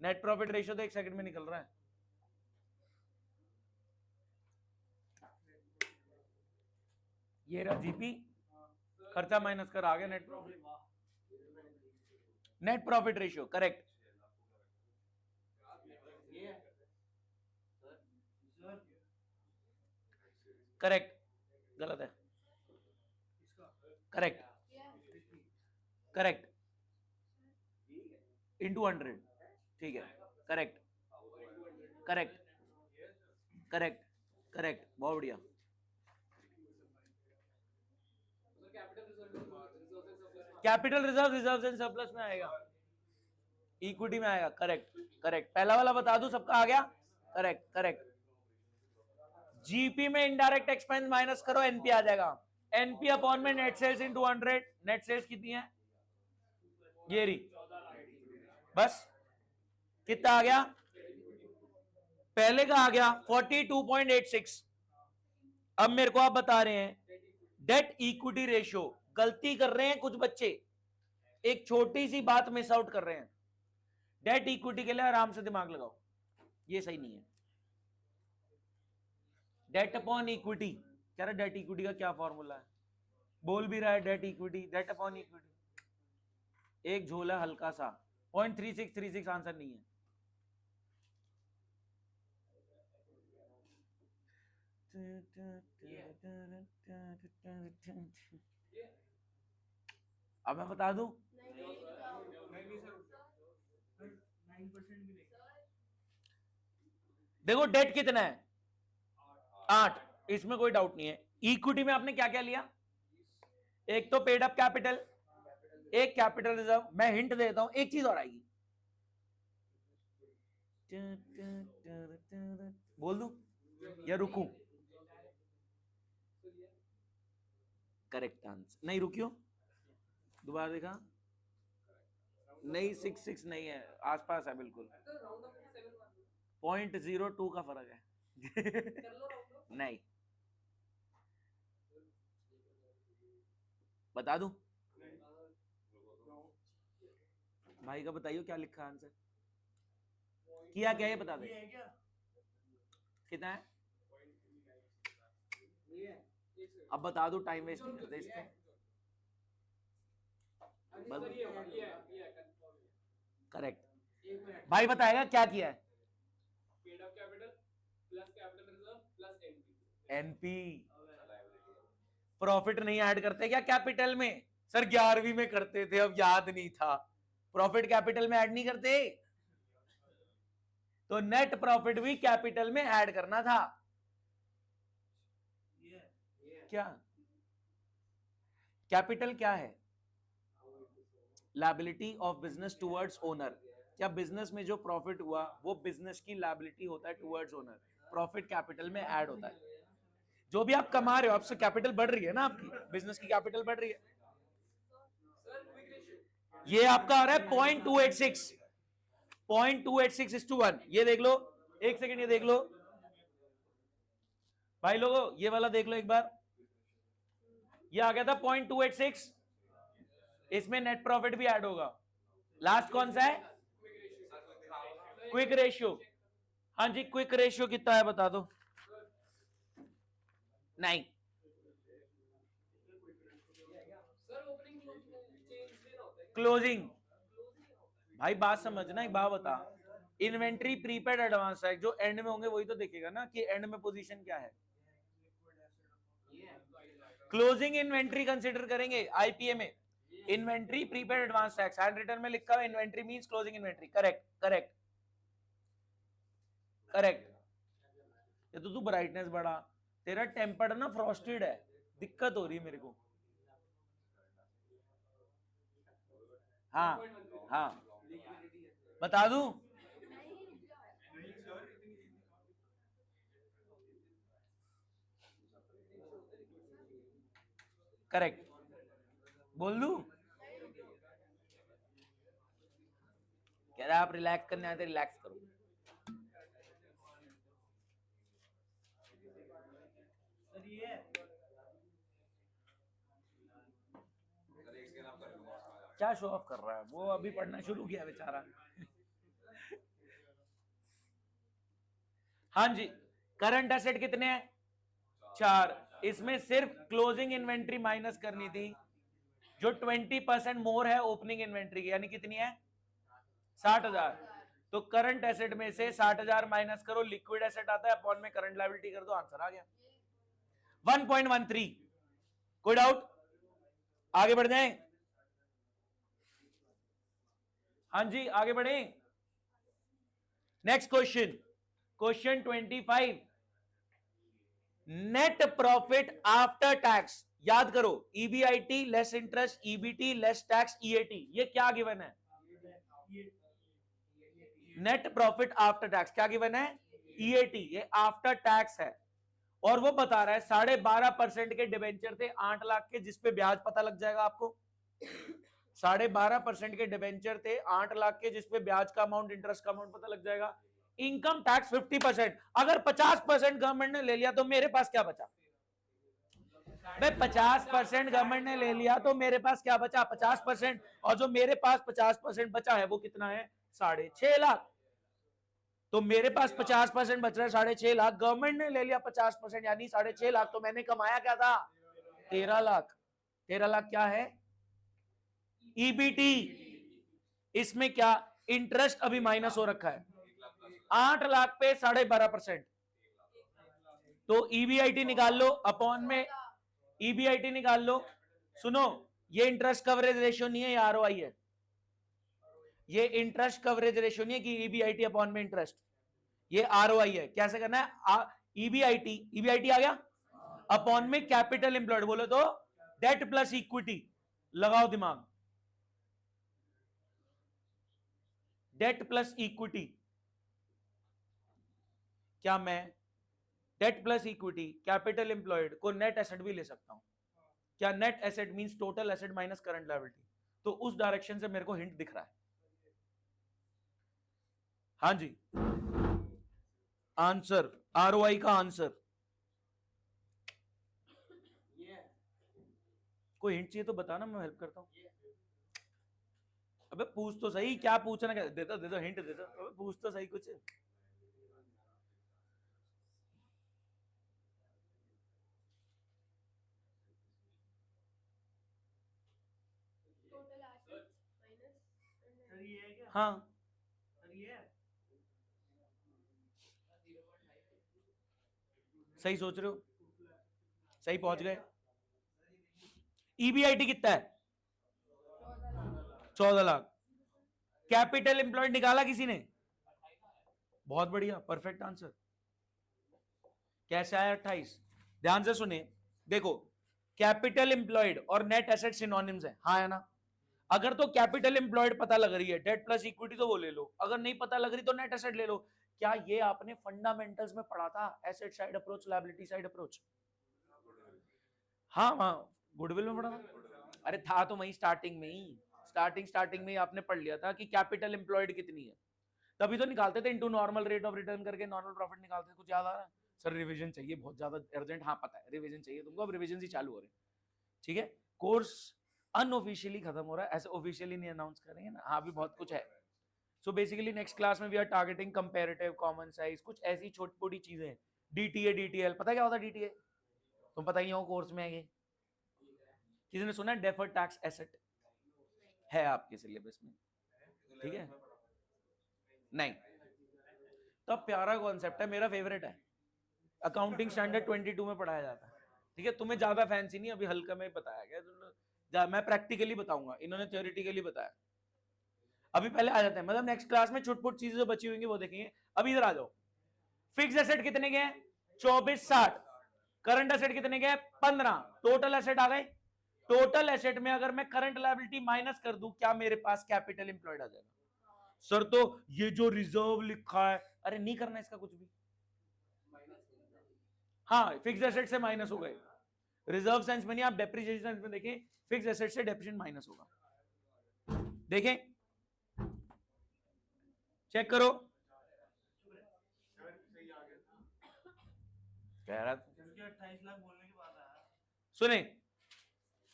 नेट प्रॉफिट रेशियो तो 1 सेकंड में निकल रहा है। ये रहा जीपी, खर्चा माइनस कर आ गया net profit. Net profit ratio correct. Correct, गलत है। करेक्ट। करेक्ट, इंटू 100, ठीक है, करेक्ट करेक्ट करेक्ट करेक्ट, बहुत बढ़िया। Capital reserve, reserve and surplus में आएगा, इक्विटी में आएगा, करेक्ट करेक्ट। पहला वाला बता दूं, सबका आ गया, करेक्ट करेक्ट। जीपी में इनडायरेक्ट एक्सपेंस माइनस करो, एनपी आ जाएगा। एनपी अपॉन में net sales into 100, net sales कितनी है, ये रही, बस कितना आ गया, पहले का आ गया 42.86। अब मेरे को आप बता रहे हैं डेट इक्विटी रेशियो, गलती कर रहे हैं कुछ बच्चे, एक छोटी सी बात मिस आउट कर रहे हैं। डेट इक्विटी के लिए आराम से दिमाग लगाओ, ये सही नहीं है। डेट अपॉन इक्विटी, कह रहा डेट इक्विटी का क्या फॉर्मूला है, बोल भी रहा है debt equity, debt upon equity, एक झोला हल्का सा 0.3636, आंसर नहीं है। अब मैं बता दूं, देखो डेट कितना है, 8, इसमें कोई डाउट नहीं है। इक्विटी में आपने क्या क्या लिया, एक तो पेड अप कैपिटल, एक कैपिटल रिजर्व। मैं हिंट देता हूं, एक चीज और आएगी, बोल दूं या रुकूं, करेक्ट आंसर, नहीं रुकियो, दोबारा देखा, नहीं 66 नहीं है, आसपास है बिल्कुल, 0.02 का फर्क है। नहीं, बता दूं, भाई का बताइए क्या लिखा आंसर, किया क्या, ये बता दे कितना है, अब बता दो, टाइम वेस्ट नहीं करते इस पे। करेक्ट, भाई बताएगा क्या किया है, paid up capital plus capital reserve plus NP. NP profit नहीं ऐड करते क्या कैपिटल में, सर 11वीं में करते थे, अब याद नहीं था, प्रॉफिट कैपिटल में ऐड नहीं करते, तो नेट प्रॉफिट भी कैपिटल में ऐड करना था। क्या कैपिटल क्या है, liability of business towards owner. क्या बिजनेस में जो प्रॉफिट हुआ वो बिजनेस की लायबिलिटी होता है टुवर्ड्स ओनर, प्रॉफिट कैपिटल में ऐड होता है। जो भी आप कमा रहे हो, आपसे कैपिटल बढ़ रही है ना, आपकी बिजनेस की कैपिटल बढ़ रही है। ये आपका आ रहा है 0.286, 0.286:1, ये देख लो, एक सेकेंड ये देख लो भाई लोगों, ये वाला देख लो एक बार, ये आ गया था 0.286, इसमें नेट प्रॉफिट भी ऐड होगा। लास्ट कौन सा है, क्विक रेशियो, हाँ जी क्विक रेशियो कितना है बता दो, नहीं क्लोजिंग, भाई बात समझना, एक बात बता, इन्वेंट्री प्रीपेड एडवांस है, जो एंड में होंगे वही तो देखेगा ना कि एंड में पोजीशन क्या है। क्लोजिंग इन्वेंट्री कंसीडर करेंगे आईपीए में, inventory prepaid advance tax, handwritten में लिखा हुआ inventory means closing inventory, correct correct correct. ये तो तू ब्राइटनेस बढ़ा, तेरा टेम्पर्ड ना फ्रॉस्टेड है, दिक्कत हो रही है मेरे को। हाँ हाँ बता दूं, करेक्ट, बोल दूं, कह रहा आप रिलैक्स करने आते, रिलैक्स करो। क्या शो ऑफ कर रहा है वो, अभी पढ़ना शुरू किया बेचारा। हाँ जी, करंट एसेट कितने हैं, 4, इसमें सिर्फ क्लोजिंग इन्वेंट्री माइनस करनी थी, जो 20% मोर है ओपनिंग इन्वेंट्री की, यानी कितनी है 60,000। तो करंट एसेट में से 60,000 माइनस करो, लिक्विड एसेट आता है, अपॉन में करंट लायबिलिटी कर दो, आंसर आ गया 1.13। कोई डाउट, आगे बढ़ जाएं, हाँ जी आगे बढ़े। Next question, question 25, net profit after tax. याद करो, EBIT less interest, EBT less tax, EAT, ये क्या गिवन है? नेट प्रॉफिट आफ्टर टैक्स क्या गिवन है? ईएटी, ये आफ्टर टैक्स है। और वो बता रहा है 12.5% के डिबेंचर थे 8 लाख के, जिसपे ब्याज पता लग जाएगा आपको। 12.5% के डिबेंचर थे 8 लाख के, जिसपे ब्याज का अमाउंट, इंटरेस्ट का अमाउंट पता लग जाएगा। Income tax 50%। अगर 50% गवर्नमेंट ने ले लिया तो मेरे पास क्या बचा? भाई 50% गवर्नमेंट ने ले लिया तो मेरे पास क्या बचा? 50%। और जो मेरे पास 50% बचा है वो कितना है? 6.5 लाख। तो मेरे पास 50% बच रहा है 6.5 लाख, गवर्नमेंट ने ले लिया 50%, यानी 6.5 लाख। तो मैंने कमाया क्या था? 13 लाख। 13 लाख क्या है? ईबीटी। इसमें क्या इंटरेस्ट अभी माइनस हो रखा है? 8 लाख पे 12.5%। तो ईबीआईटी निकाल लो, अपॉन में ईबीआईटी निकाल लो। सुनो, ये इंटरेस्ट कवरेज रेशियो नहीं है, ये आरओआई है। ये इंटरेस्ट कवरेज रेशियो नहीं है कि ईबीआईटी अपॉन में इंटरेस्ट, ये आरओआई है। कैसे करना है? ईबीआईटी, ईबीआईटी आ गया अपॉन में कैपिटल एम्प्लॉयड, बोलो तो डेट प्लस इक्विटी। लगाओ दिमाग, डेट प्लस इक्विटी। क्या मैं debt plus equity capital employed को नेट एसेट भी ले सकता हूं? क्या net asset means total asset minus current liability? तो उस डायरेक्शन से मेरे को हिंट दिख रहा है। हाँ जी, आंसर, आरओआई का आंसर। कोई हिंट चाहिए तो बताना, मैं हेल्प करता हूं। अबे पूछ तो सही, क्या पूछना, क्या दे दो हिंट दे दो। अबे पूछ तो सही कुछ। हाँ सही सोच रहे हो, सही पहुंच गए। ईबीआईटी कितना है? 14 लाख। कैपिटल एम्प्लॉयड निकाला किसी ने? बहुत बढ़िया, परफेक्ट आंसर। कैसे आया 28? ध्यान से सुने, देखो कैपिटल एम्प्लॉयड और नेट एसेट सिनोनिम्स है, हाँ है ना? अगर तो कैपिटल एम्प्लॉयड पता लग रही है, डेट प्लस इक्विटी तो वो ले लो, अगर नहीं पता लग रही तो नेट एसेट ले लो। क्या ये आपने फंडामेंटल्स में पढ़ा था? Asset side approach, liability side approach. हाँ हाँ, गुडविल में पढ़ा था। अरे था तो वही स्टार्टिंग में ही, स्टार्टिंग में ही आपने पढ़ लिया था कि कैपिटल एम्प्लॉयड कितनी है, तभी तो निकालते थे into normal rate of return करके नॉर्मल प्रॉफिट निकालते थे। कुछ याद आ रहा है? सर रिवीजन चाहिए बहुत ज्यादा अर्जेंट। हाँ पता है, रिवीजन चाहिए तुमको, अब रिवीजन ही चालू हो रहे हैं। ठीक है, कोर्स अनऑफिशियली खत्म हो रहा है, ऐसे ऑफिशियली नहीं अनाउंस करेंगे ना। हाँ भी बहुत कुछ है। सो बेसिकली नेक्स्ट क्लास में we are targeting comparative, common size, कुछ ऐसी छोटी छोटी चीजें। डीटीए, डीटीएल पता है क्या होता है? डीटीए तुम पता ही हो, कोर्स में है ये। किसी ने सुना है डेफर्ड टैक्स एसेट? है आपके सिलेबस में, ठीक है? नहीं, तो प्यारा कॉन्सेप्ट है, मेरा फेवरेट है। अकाउंटिंग स्टैंडर्ड 22 में पढ़ाया जाता है। ठीक है, तुम्हें ज्यादा फैंसी नहीं, अभी हल्का में बताया गया, मैं प्रैक्टिकली बताऊंगा, इन्होंने थ्योरेटिकली बताया। अभी पहले आ जाते हैं, मतलब नेक्स्ट क्लास में छुटपुट चीजें जो बची होंगी वो देखेंगे। अभी इधर आ जाओ। फिक्स एसेट कितने के हैं? 2460। करंट एसेट कितने के हैं? 15। टोटल एसेट आ गए। टोटल एसेट में अगर मैं करंट लायबिलिटी माइनस कर दूं, क्या मेरे पास कैपिटल एम्प्लॉयड आ जाएगा? सर तो ये जो रिजर्व लिखा है, अरे नहीं करना इसका कुछ भी। हाँ, फिक्स एसेट से माइनस हो गए। रिजर्व सेंस में नहीं, आप डेप्रिसिएशन सेंस में देखें, फिक्स एसेट से डेप्रिसिएशन माइनस होगा। देखें, चेक करो। कह रहा 28 लाख बोलने के बाद आया। सुने,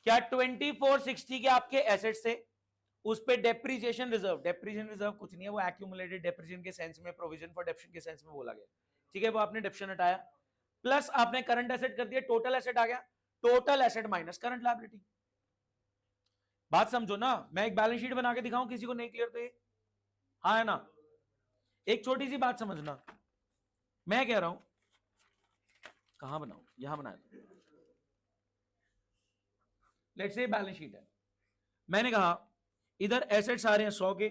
क्या 2460 के आपके एसेट से उस पे डेप्रिसिएशन रिजर्व, डेप्रिसिएशन रिजर्व कुछ नहीं है, वो एक्यूमुलेटेड डेप्रिसिएशन के सेंस में, प्रोविजन फॉर डेप्रिसिएशन के सेंस में बोला गया। ठीक है, वो आपने डेप्रिसिएशन हटाया, प्लस आपने करंट एसेट कर दिया, टोटल एसेट आ गया। Total asset minus current liability. बात समझो ना, मैं एक बैलेंस शीट बना के दिखाऊं किसी को नहीं क्लियर तो ये? हाँ है ना? एक छोटी सी बात समझना, मैं कह रहा हूं, कहां बनाऊं? यहां बनाया। लेट्स से बैलेंस शीट है, मैंने कहा इधर एसेट्स आ रहे हैं 100 के,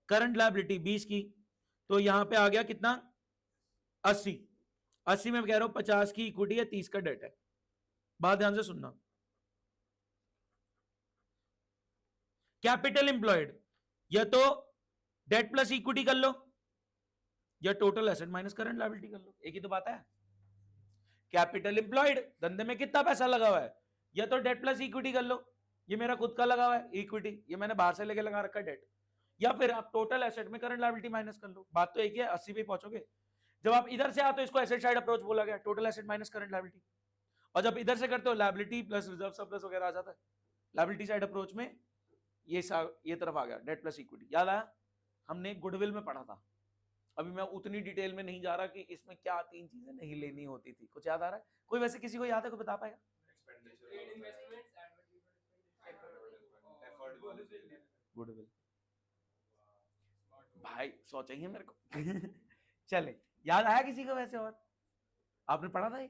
करंट लायबिलिटी 20 की, तो यहां पे आ गया कितना 80। 80 में कह रहा हूं 50 की इक्विटी है, 30 का डेट है। बात ध्यान से सुनना। कैपिटल एम्प्लॉयड या तो डेट प्लस इक्विटी कर लो या total asset minus current liability कर लो, एक ही तो बात है। कैपिटल एम्प्लॉयड, धंधे में कितना पैसा लगा हुआ है, या तो डेट प्लस इक्विटी कर लो, ये मेरा खुद का लगा हुआ है इक्विटी, ये मैंने बाहर से लेके लगा रखा है डेट, या फिर आप टोटल एसेट में करंट लायबिलिटी माइनस कर लो। बात तो एक ही है, 80 पे पहुंचोगे। जब आप इधर से आते हो इसको एसेट साइड अप्रोच बोला गया, total asset minus current liability. और जब इधर से करते हो लायबिलिटी प्लस रिजर्व सरप्लस वगैरह आ जाता है। लायबिलिटी साइड अप्रोच में ये तरफ आ गया डेट प्लस इक्विटी। याद आया, हमने गुडविल में पढ़ा था। अभी मैं उतनी डिटेल में नहीं जा रहा कि इसमें क्या 3 चीजें नहीं लेनी होती थी। कुछ याद आ रहा है कोई? वैसे किसी को याद है, कोई बता पाएगा? गुडविल भाई 100 चाहिए मेरे को। चले, याद आया किसी को वैसे? और आपने पढ़ा था ये?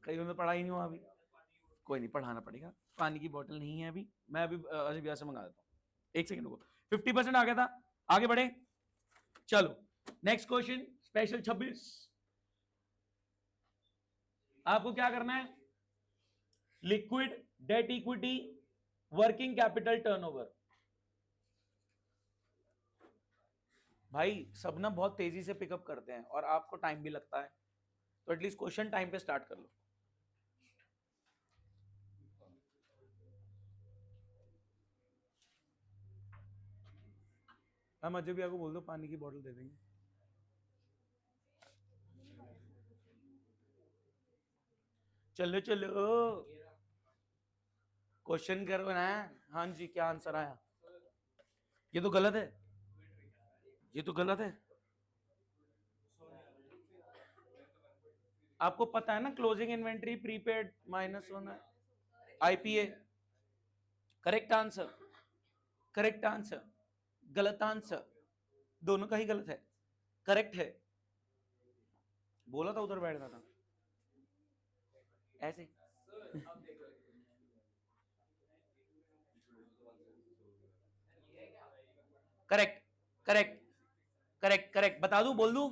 कई में पढ़ा ही नहीं हुआ अभी। कोई नहीं, पढ़ाना पड़ेगा। पानी की बोतल नहीं है अभी, मैं अभी अजय भैया से मंगा देता हूँ। एक सेकंड को 50% आ गया था। आगे बढ़े, चलो नेक्स्ट क्वेश्चन स्पेशल 26। आपको क्या करना है? Liquid, debt equity, working capital, turnover. भाई सब ना बहुत तेजी से पिकअप करते हैं और आपको टाइम भी लगता है, तो एटलीस्ट क्वेश्चन टाइम पे स्टार्ट कर लो। हम अजय भैया को बोल दो पानी की बोतल दे देंगे। चलो चलो क्वेश्चन करो ना। हाँ जी, क्या आंसर आया? ये तो गलत है, ये तो गलत है। आपको पता है ना, क्लोजिंग इन्वेंट्री प्रीपेड माइनस होना है IPA. Correct answer, correct answer, गलत आंसर, दोनों का ही गलत है। करेक्ट है, बोला था उधर बैठना था ऐसे। Correct, correct, correct, correct. बता दूं, बोल दूं?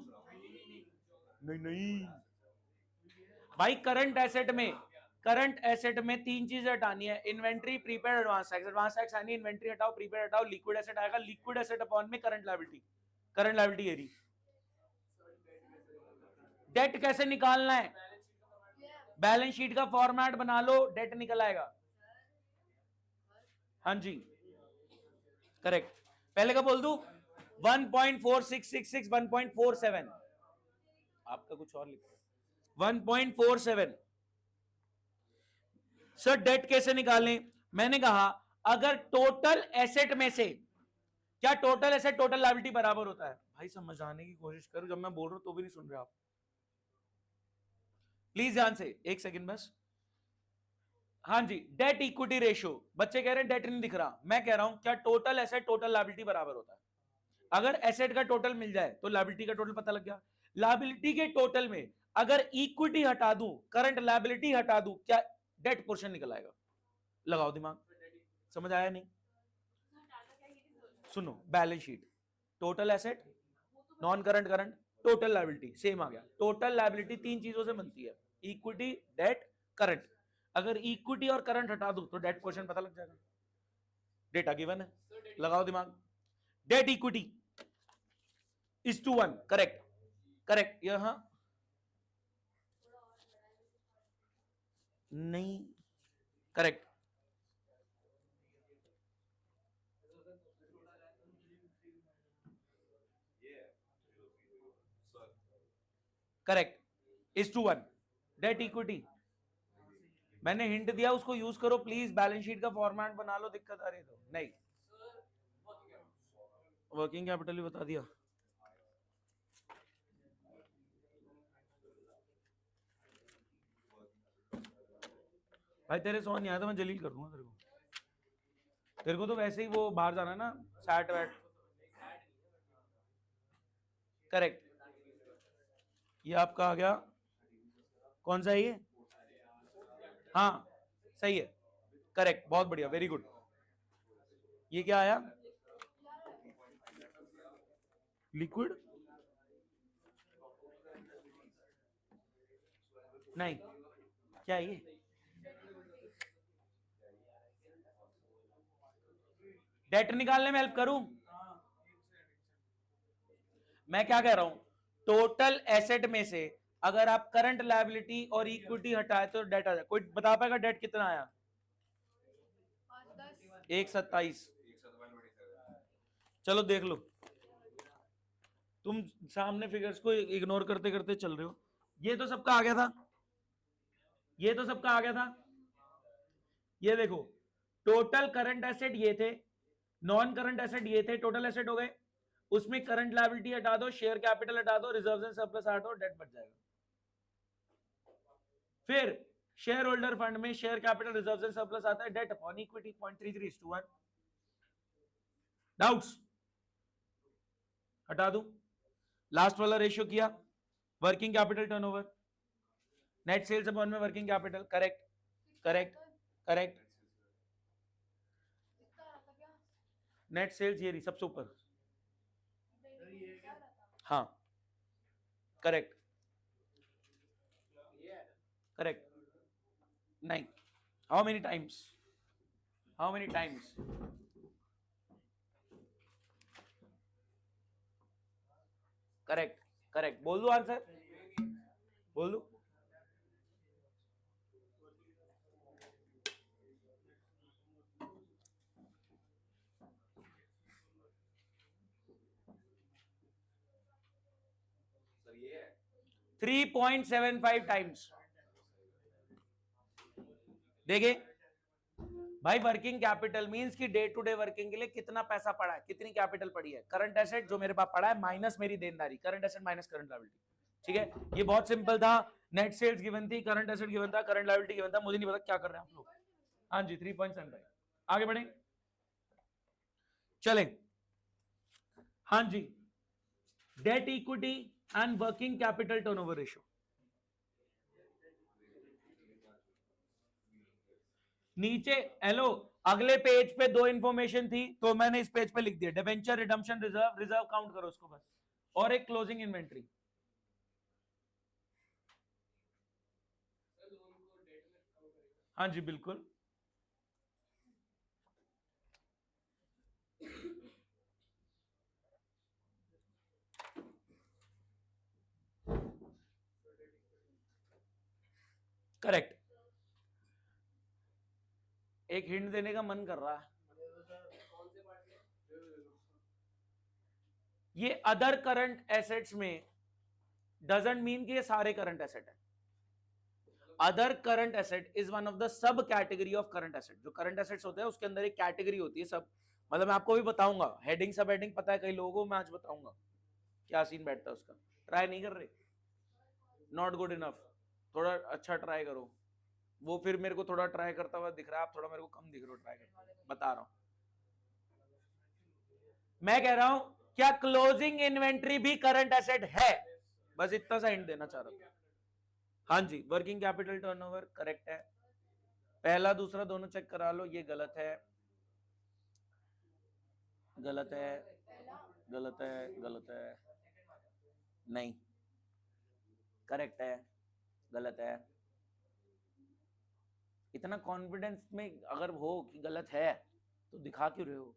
नहीं नहीं भाई, करंट एसेट में 3 चीजें हटानी है, inventory, prepaid, advance tax. Advance tax आनी, इन्वेंट्री हटाओ, प्रीपेड हटाओ, लिक्विड एसेट आएगा। लिक्विड एसेट अपॉन में करंट लायबिलिटी, करंट लायबिलिटी एरी। डेट कैसे निकालना है? बैलेंस शीट का फॉर्मेट बना लो, डेट निकल आएगा। हाँ जी, करेक्ट। पहले का बोल दूं? 1.4666, 1.47। आपका कुछ और लिखो, 1.47। सर डेट कैसे निकालें? मैंने कहा अगर टोटल एसेट में से, क्या टोटल एसेट टोटल लायबिलिटी बराबर होता है? भाई समझाने की कोशिश करो, जब मैं बोल रहा हूं तो भी नहीं सुन रहे आप। प्लीज ध्यान से, एक सेकंड बस। हाँ जी, डेट इक्विटी रेशियो। बच्चे कह रहे हैं डेट नहीं दिख रहा, मैं कह रहा हूं क्या टोटल एसेट टोटल लायबिलिटी बराबर होता है? अगर एसेट का टोटल मिल जाए तो लायबिलिटी का टोटल पता लग गया। लायबिलिटी के टोटल में अगर इक्विटी हटा दूं, करंट लायबिलिटी हटा दूं, क्या डेट पोर्शन निकल आएगा? लगाओ दिमाग, समझ आया नहीं? सुनो, balance sheet, total asset, non current, current, total liability same आ गया। टोटल लायबिलिटी 3 चीजों से बनती है, इक्विटी, डेट, करंट। अगर इक्विटी और करंट हटा दूं तो डेट पोर्शन पता लग जाएगा। डेटा गिवन है, लगाओ दिमाग। Debt equity is to 1, correct, correct. यहां नहीं, correct, correct, is to 1। Debt equity मैंने हिंट दिया, उसको यूज करो प्लीज। बैलेंस शीट का फॉर्मेट बना लो, दिक्कत आ रही है तो नहीं। वर्किंग कैपिटल भी बता दिया। भाई तेरे सो नहीं आया तो मैं जलील कर दूंगा तेरे को। तेरे को तो वैसे ही वो बाहर जाना है ना, सैट वैट। करेक्ट, ये आपका आ गया। कौन सा है ये? हाँ सही है, करेक्ट, बहुत बढ़िया, वेरी गुड। ये क्या आया? लिक्विड नहीं, क्या ये डेट निकालने में हेल्प करूं? मैं क्या कह रहा हूं, टोटल एसेट में से अगर आप करंट लायबिलिटी और इक्विटी हटाए तो डेट आ जाए। कोई बता पाएगा डेट कितना आया? 127। चलो देख लो, तुम सामने फिगर्स को इग्नोर करते करते चल रहे हो। ये तो सबका आ गया था, ये तो सबका आ गया था। ये देखो, टोटल करंट एसेट ये थे, नॉन करंट एसेट ये थे, टोटल एसेट हो गए। उसमें करंट लायबिलिटी हटा दो, शेयर कैपिटल हटा दो, रिजर्व्स एंड सरप्लस हटाओ, डेट बच जाएगा। फिर शेयर होल्डर फंड में share capital, reserves and surplus आता है, डेट अपॉन इक्विटी 0.33:1। डाउट्स? हटा दूं? लास्ट वाला रेशियो किया, working capital turnover, net sales upon में working capital, correct correct correct. Net sales ये रही सबसे ऊपर, हाँ करेक्ट करेक्ट। नहीं, how many times, how many times? Correct correct. बोल दो आंसर, बोल दो। सर ये है 3.75 टाइम्स। देखे भाई, वर्किंग कैपिटल मींस कि डे टू डे वर्किंग के लिए कितना पैसा पड़ा है, कितनी कैपिटल पड़ी है। करंट एसेट जो मेरे पास पड़ा है माइनस मेरी देनदारी, current asset minus current liability. ठीक है, ये बहुत सिंपल था। नेट सेल्स गिवन थी, करंट एसेट गिवन था, करंट लायबिलिटी गिवन था। मुझे नहीं पता क्या कर रहे हैं आप लोग। हाँ जी, 3.75। आगे बढ़े, चले। हाँ जी, debt equity and working capital turnover ratio. नीचे हेलो, अगले पेज पे दो इंफॉर्मेशन थी तो मैंने इस पेज पे लिख दिया, debenture redemption reserve, reserve count करो उसको बस, और एक क्लोजिंग इन्वेंट्री। हाँ जी बिल्कुल। करेक्ट। एक हिंट देने का मन कर रहा है, ये अदर करंट एसेट्स में डजंट मीन कि ये सारे करंट एसेट है। Other current asset is one of the sub category of current asset. जो करंट एसेट्स होते हैं उसके अंदर एक कैटेगरी होती है सब, मतलब मैं आपको भी बताऊंगा, हेडिंग सब हेडिंग पता है कई लोगों को, मैं आज बताऊंगा क्या सीन बैठता है उसका। ट्राई नहीं कर रहे, नॉट गुड इनफ, थोड़ा अच्छा ट्राई करो। वो फिर मेरे को थोड़ा ट्राई करता हुआ दिख रहा है, आप थोड़ा मेरे को कम दिख रहे हो ट्राई करता, बता रहा हूं। मैं कह रहा हूं क्या क्लोजिंग इन्वेंट्री भी करंट एसेट है? बस इतना सा हिंट देना चाह रहा हूं। हाँ जी, वर्किंग कैपिटल टर्नओवर करेक्ट है, पहला दूसरा दोनों चेक करा लो। ये गलत है, गलत है, गलत है, गलत है, नहीं करेक्ट है, गलत है। इतना कॉन्फिडेंस में अगर हो कि गलत है तो दिखा क्यों रहे हो?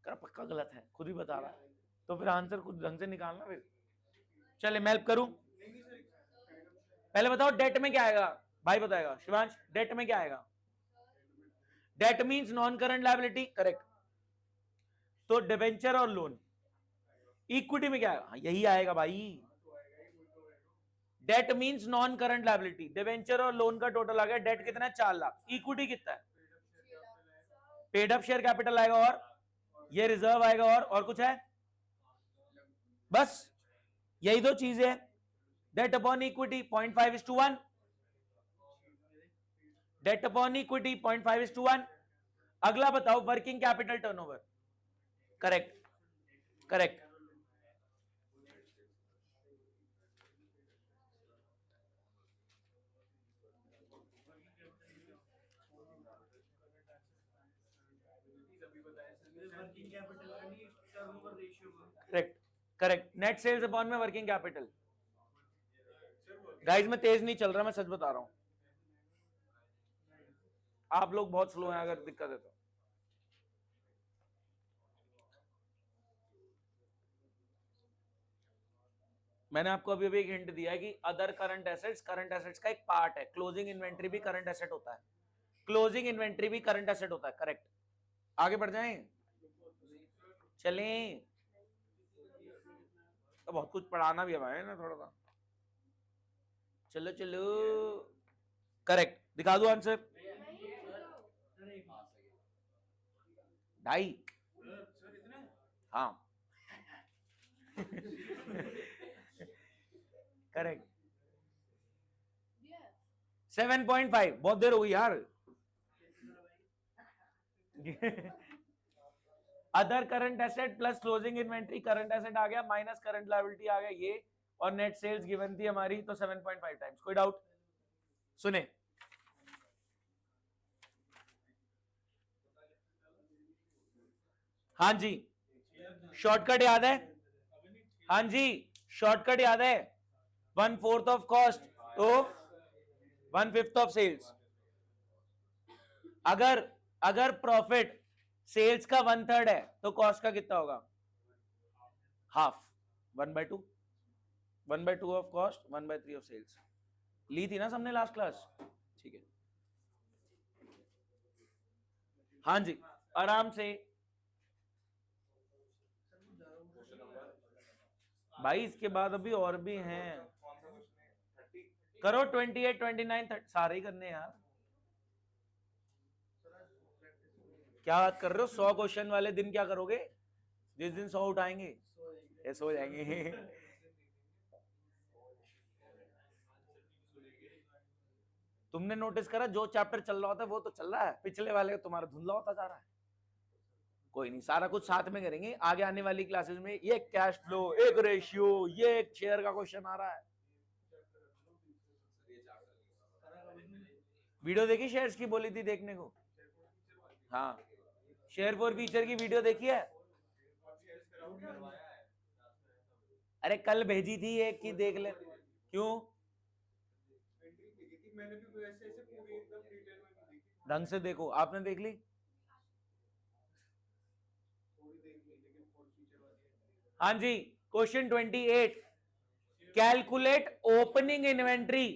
कर पक्का गलत है, खुद ही बता रहा है, तो फिर आंसर खुद ढंग से निकालना। फिर चले मैं हेल्प करूं, पहले बताओ डेट में क्या आएगा? भाई बताएगा, शिवांश डेट में क्या आएगा? Debt means non current liability, correct. तो डिबेंचर और लोन। इक्विटी में क्या आएगा? हाँ, यही आएगा भाई, debt means non current liability. Debenture और लोन का टोटल आ गया, डेट कितना है? 4 लाख, इक्विटी कितना है? पेड अप शेयर कैपिटल आएगा, और ये रिजर्व आएगा, और कुछ है? बस यही दो चीजें हैं। Debt upon equity 0.5:1, debt upon equity 0.5:1। अगला बताओ working capital turnover, correct correct. Correct correct. Net sales upon में वर्किंग कैपिटल. गाइस मैं तेज नहीं चल रहा, मैं सच बता रहा हूं. आप लोग बहुत स्लो हैं, अगर दिक्कत है तो. मैंने आपको अभी अभी एक हिंट दिया है कि अदर करंट एसेट्स का एक पार्ट है. क्लोजिंग इन्वेंट्री भी करंट एसेट होता है. क्लोजिंग इन्वेंट्री भी करंट एसेट होता है. करेक्ट. आगे बढ़ जाएं, चलें. तो बहुत कुछ पढ़ाना भी है ना थोड़ा सा. चलो चलो. करेक्ट. दिखा दो आंसर. 2.5. हाँ. करेक्ट. 7.5. बहुत देर हो गई यार. Other current asset plus closing inventory, current asset आ गया माइनस करंट लायबिलिटी आ गया ये, और नेट सेल्स गिवन थी हमारी, तो 7.5 टाइम्स. कोई डाउट? सुने. हाँ जी, शॉर्टकट याद है? हाँ जी, शॉर्टकट याद है? 1/4 ऑफ कॉस्ट तो 1/5 ऑफ सेल्स. अगर अगर प्रॉफिट सेल्स का 1/3 है तो कॉस्ट का कितना होगा? Half. 1/2. 1/2 of cost, 1/3 of sales. ली थी ना सबने लास्ट क्लास? ठीक है. हाँ जी, आराम से. भाई इसके बाद अभी और भी हैं. करो 28, 29, 30 सारे ही करने यार. क्या बात कर रहे हो? 100 क्वेश्चन वाले दिन क्या करोगे? जिस दिन 100 उठाएंगे ये सो जाएंगे. तुमने नोटिस करा जो चैप्टर चल रहा होता है वो तो चल रहा है, पिछले वाले तुम्हारा धुंधला होता जा रहा है. कोई नहीं, सारा कुछ साथ में करेंगे आगे आने वाली क्लासेस में. ये कैश फ्लो, एक रेशियो, ये एक शेयर का क्वेश्चन आ रहा है. वीडियो देखी शेयर्स की? बोली थी देखने को. हाँ, शेयर फॉर फीचर की वीडियो देखी है? अरे कल भेजी थी एक की, देख ले. क्यों? ढंग से देखो. आपने देख ली? हाँ जी. Question 28. Calculate opening inventory.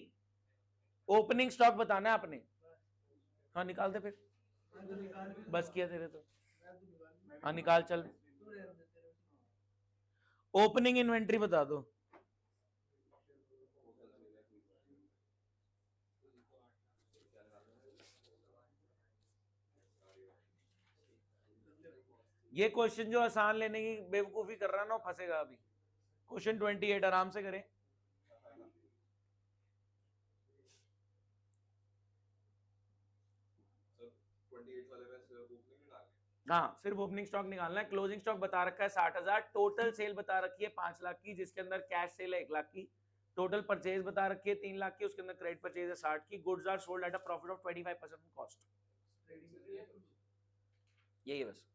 Opening stock बताना है आपने. हाँ निकाल दे फिर. बस किया तेरे तो. हाँ निकाल चल. ओपनिंग इन्वेंट्री बता दो. ये क्वेश्चन जो आसान लेने की बेवकूफी कर रहा है ना, फंसेगा अभी. क्वेश्चन 28 आराम से करें. हाँ, सिर्फ ओपनिंग स्टॉक निकालना है. क्लोजिंग स्टॉक बता रखा है 60,000. टोटल सेल बता रखी है 5 लाख की, जिसके अंदर कैश सेल है 1 लाख की. टोटल परचेज बता रखी है 3 लाख की, उसके अंदर क्रेडिट परचेज है 60 की. Goods are sold at a profit of 25% of cost. यही है बस.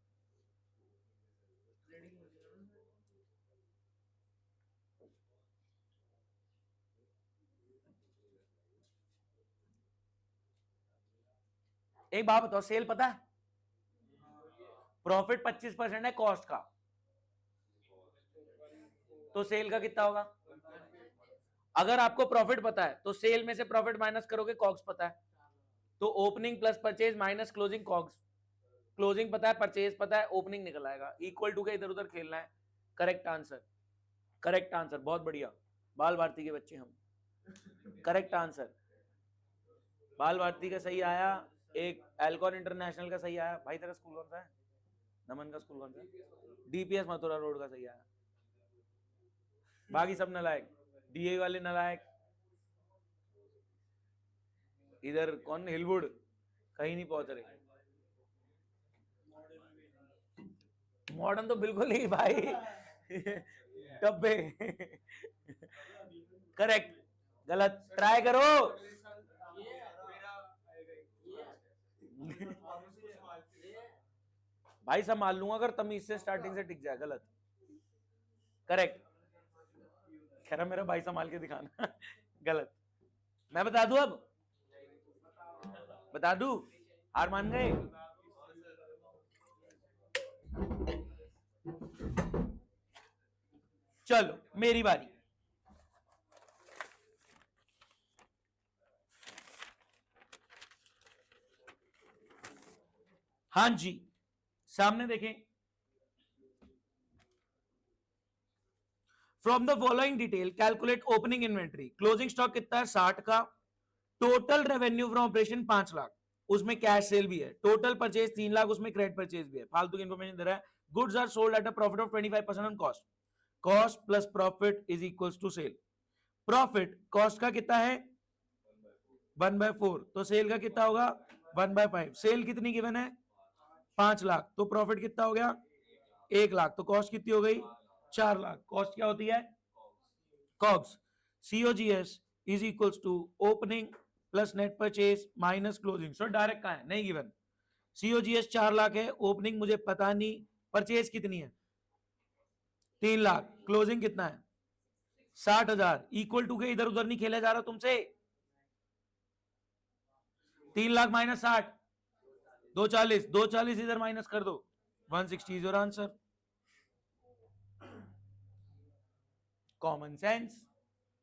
एक बात बताओ, सेल पता है? प्रॉफिट 25% है कॉस्ट का, तो सेल का कितना होगा? अगर आपको प्रॉफिट पता है तो सेल में से प्रॉफिट माइनस करोगे, कॉग्स पता है, तो opening plus purchase minus closing COGS. Closing पता है, परचेज पता है, ओपनिंग निकल आएगा. इक्वल टू के इधर उधर खेलना है. Correct answer. Correct answer. बहुत बढ़िया. बाल भारती के बच्चे हम. Correct answer. बाल भारती का सही आया. एक एल्कॉन इंटरनेशनल का सही आया. भाई तेरा स्कूल कौन सा है? नमन का स्कूल कौन सा है? डीपीएस मथुरा रोड का सही आया. बाकी सब नलायक. डीए वाले नलायक. इधर कौन? हिलवुड. कहीं नहीं पहुंच रहे. मॉडर्न तो बिल्कुल ही भाई. डब्बे. करेक्ट. गलत. ट्राई करो. भाई संभाल लूंगा अगर तमीज से स्टार्टिंग से टिक जाए. गलत. करेक्ट। कह रहा मेरा भाई संभाल के दिखाना। गलत। मैं बता दूं अब, बता दूं, हार मान गए? चलो मेरी बारी। हाँ जी, सामने देखें। From the following detail calculate opening inventory. Closing stock कितना है? 60 का। Total revenue from operation 5 lakh, उसमें कैश सेल भी है। टोटल परचेज 3 लाख, उसमें क्रेडिट परचेज भी है। फालतू की इंफॉर्मेशन दे रहा है। Goods are sold at a profit of 25% on cost. Cost plus profit is equals to sale. Profit cost का कितना है? 1/4। तो सेल का कितना होगा? 1/5। सेल कितनी गिवन है? 5 लाख। तो प्रॉफिट कितना हो गया? 1 लाख। तो कॉस्ट कितनी हो गई? 4 लाख। कॉस्ट क्या होती है? COGS. COGS is equals to opening plus net purchase minus closing. So direct कहां है? नहीं गिवन। COGS 4 लाख है, ओपनिंग मुझे पता नहीं, परचेज कितनी है? 3 लाख। क्लोजिंग कितना है? 60,000। इक्वल टू के इधर उधर नहीं खेला जा रहा तुमसे। 3 लाख माइनस 60, 240। 240 इधर माइनस कर दो, 160 is your answer. Common sense,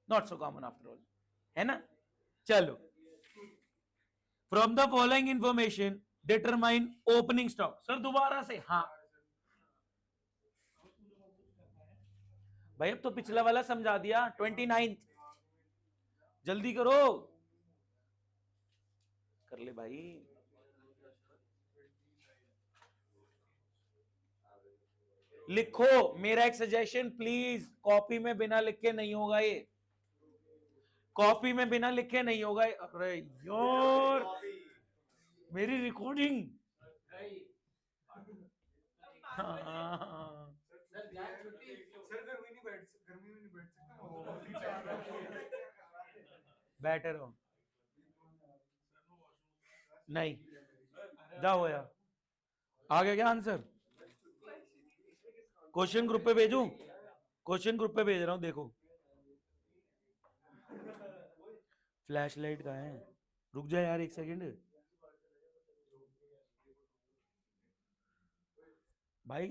not so common after all, है ना? चलो, from the following information determine opening stock. Sir दोबारा से। हाँ भाई, अब तो पिछला वाला समझा दिया। 29, जल्दी करो, कर ले भाई। लिखो, मेरा एक सजेशन प्लीज, कॉपी में बिना लिखे नहीं होगा ये। कॉपी में बिना लिखे नहीं होगा। अरे यार, मेरी रिकॉर्डिंग। हाँ। बैठे रहो, नहीं जाओ यार। आ गया क्या आंसर? क्वेश्चन ग्रुप पे भेजूं? क्वेश्चन ग्रुप पे भेज रहा हूं, देखो। फ्लैश लाइट कहाँ है? रुक जा यार, एक सेकंड भाई।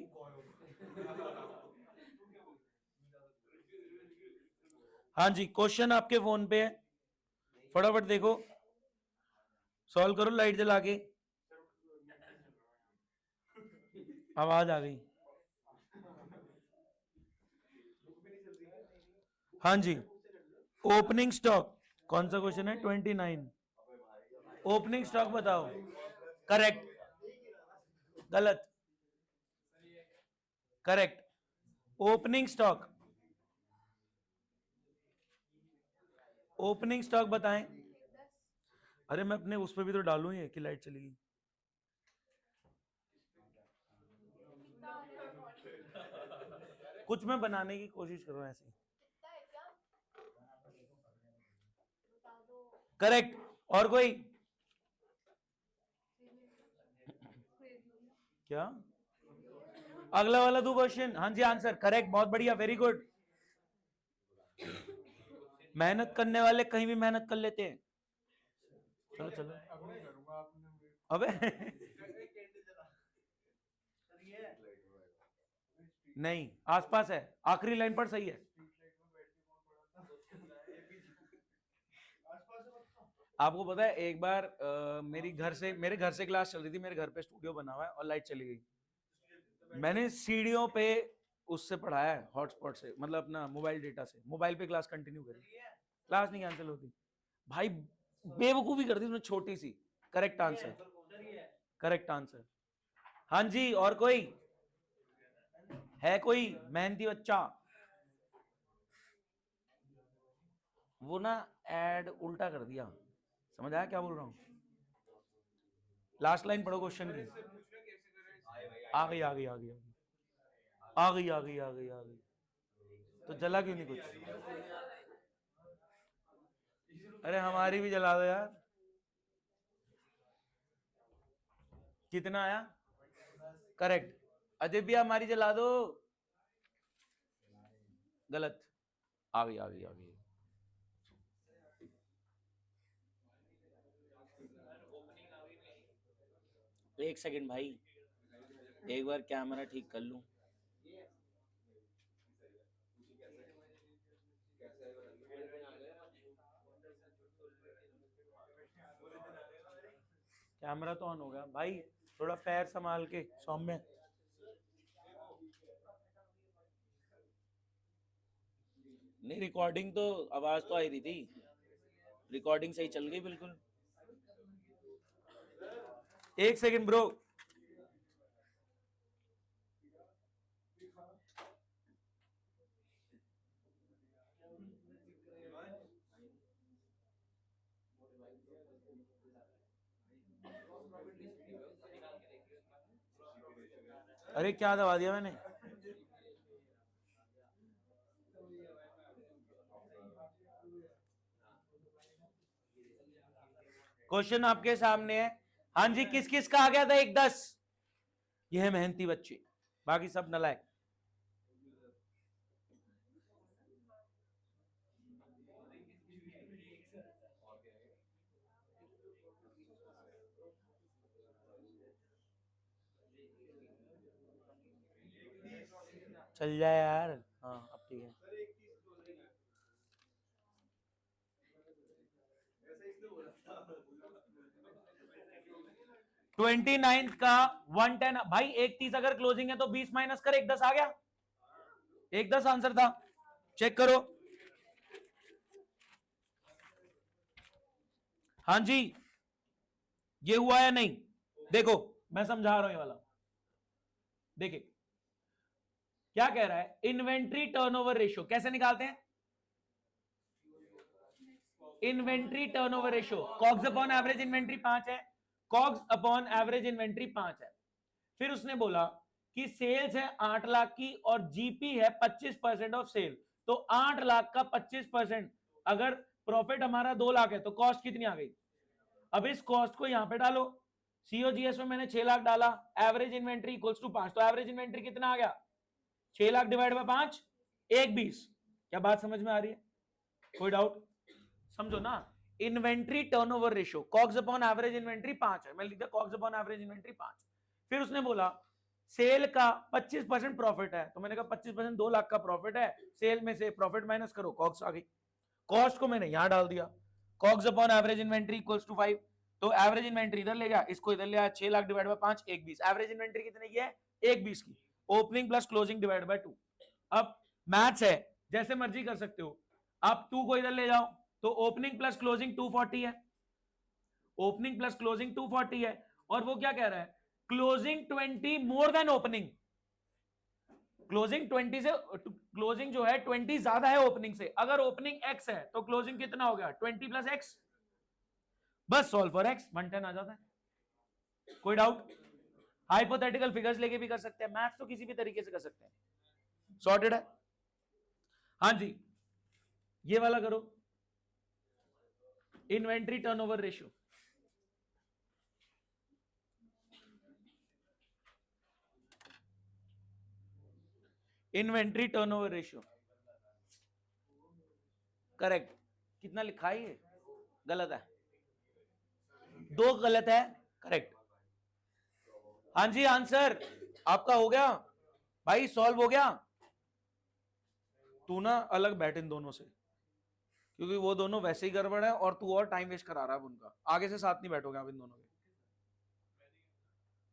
हाँ जी, क्वेश्चन आपके फोन पे है, फटाफट देखो, सॉल्व करो लाइट जला के। आवाज आ गई। हाँ जी, ओपनिंग स्टॉक कौन सा क्वेश्चन है? 29। ओपनिंग स्टॉक बताओ। करेक्ट। गलत। Correct. Opening stock, opening stock बताएं। अरे मैं अपने उस पर भी तो डालूं ये कि लाइट चली गई। कुछ मैं बनाने की कोशिश कर रहा हूं ऐसे। करेक्ट। और कोई? क्या? अगला वाला दो क्वेश्चन। हाँ जी, आंसर करेक्ट, बहुत बढ़िया, वेरी गुड। मेहनत करने वाले कहीं भी मेहनत कर लेते हैं। चलो चलो, अबे नहीं, आसपास है, आखिरी लाइन पर सही है। आपको पता है एक बार मेरे घर से क्लास चल रही थी, मेरे घर पे स्टूडियो बना हुआ है और लाइट चली गई। मैंने सीढ़ियों पे उससे पढ़ाया है, हॉटस्पॉट से, मतलब अपना मोबाइल डेटा से, मोबाइल पे क्लास कंटिन्यू करी। क्लास नहीं कैंसिल होती भाई, बेवकूफी कर दी उसने छोटी सी। Correct answer, correct answer. हाँ जी, और कोई है? कोई मेहनती बच्चा? वो ना एड उल्टा कर दिया, समझ आया क्या बोल रहा हूँ? लास्ट लाइन पढ़ो क्वेश्चन की। आ गई आ गई आ गई आ गई आ गई आ गई आ गई। तो जला क्यों नहीं कुछ? अरे हमारी भी जला दो यार। कितना आया? करेक्ट। अजय भी हमारी जला दो। गलत, आ गई आ गई आ गई। एक सेकंड भाई, एक बार कैमरा ठीक कर लूं। कैमरा तो ऑन हो गया भाई, थोड़ा पैर संभाल के सौम्य। नहीं, रिकॉर्डिंग तो आवाज तो आ रही थी, रिकॉर्डिंग सही चल गई बिल्कुल। एक सेकंड ब्रो। अरे क्या दबा दिया मैंने? क्वेश्चन आपके सामने है। हाँ जी, किस किस का आ गया था 1-10? यह है मेहनती बच्चे, बाकी सब नलायक। चल जाए यार। हाँ अब ठीक है। 29 का 110 भाई, 1:30 अगर क्लोजिंग है तो 20 माइनस कर 1:10 आ गया। 1:10 आंसर था, चेक करो। हाँ जी, ये हुआ या नहीं? देखो मैं समझा रहा हूं ये वाला, देखिए क्या कह रहा है। इन्वेंट्री टर्नओवर रेशियो कैसे निकालते हैं? Inventory turnover ratio, COGS upon average inventory 5 है, कॉग्स अपॉन एवरेज इन्वेंट्री 5 है। फिर उसने बोला कि सेल्स है 8 लाख की और जीपी है 25% ऑफ सेल, तो 8 लाख का 25%, अगर प्रॉफिट हमारा 2 लाख है तो कॉस्ट कितनी आ गई? अब इस कॉस्ट को यहां पे डालो, सीओजीएस में मैंने 6 लाख डाला, एवरेज इन्वेंट्री इक्वल्स टू 5, तो एवरेज इन्वेंट्री कितना आ गया? 6 लाख डिवाइड बाय 5, 1:20। क्या बात समझ में आ रही है? कोई डाउट? समझो ना, inventory turnover ratio, COGS upon average inventory 5 है, मैं लिख दिया कॉग्स अपॉन एवरेज इन्वेंट्री 5। फिर उसने बोला सेल का 25% प्रॉफिट है, तो मैंने कहा 25% 2 लाख का प्रॉफिट है, सेल में से प्रॉफिट माइनस करो, कॉग्स आ गई। कॉस्ट को मैंने यहां डाल दिया, COGS upon average inventory equals to 5, तो एवरेज इन्वेंट्री इधर ले गया, इसको इधर ले आया, 6 lakh divide by 5, 1:20। Average inventory कितने की है? 1:20 की। Opening plus closing divide by 2। अब मैथ्स है, जैसे मर्जी कर सकते हो। आप 2 को इधर ले जाओ, तो ओपनिंग प्लस क्लोजिंग 240 है, ओपनिंग प्लस क्लोजिंग 240 है, और वो क्या कह रहा है? Closing 20 more than opening. Closing 20 से, क्लोजिंग जो है 20 ज्यादा है ओपनिंग से। अगर ओपनिंग x है तो क्लोजिंग कितना हो गया? 20 प्लस x। बस सॉल्व फॉर x, 110 आ जाता है। कोई डाउट? हाइपोथेटिकल फिगर्स लेके भी कर सकते हैं, मैथ्स तो किसी भी तरीके से कर सकते हैं, सॉर्टेड है। हाँ जी, ये वाला करो, inventory turnover ratio. Inventory turnover ratio correct. कितना लिखा है ये? गलत है, 2 गलत है, करेक्ट। हाँ जी, आंसर आपका हो गया भाई, सॉल्व हो गया। तू ना अलग बैठ इन दोनों से, क्योंकि वो दोनों वैसे ही गड़बड़ है और तू और टाइम वेस्ट करा रहा है उनका। आगे से साथ नहीं बैठोगे आप इन दोनों के।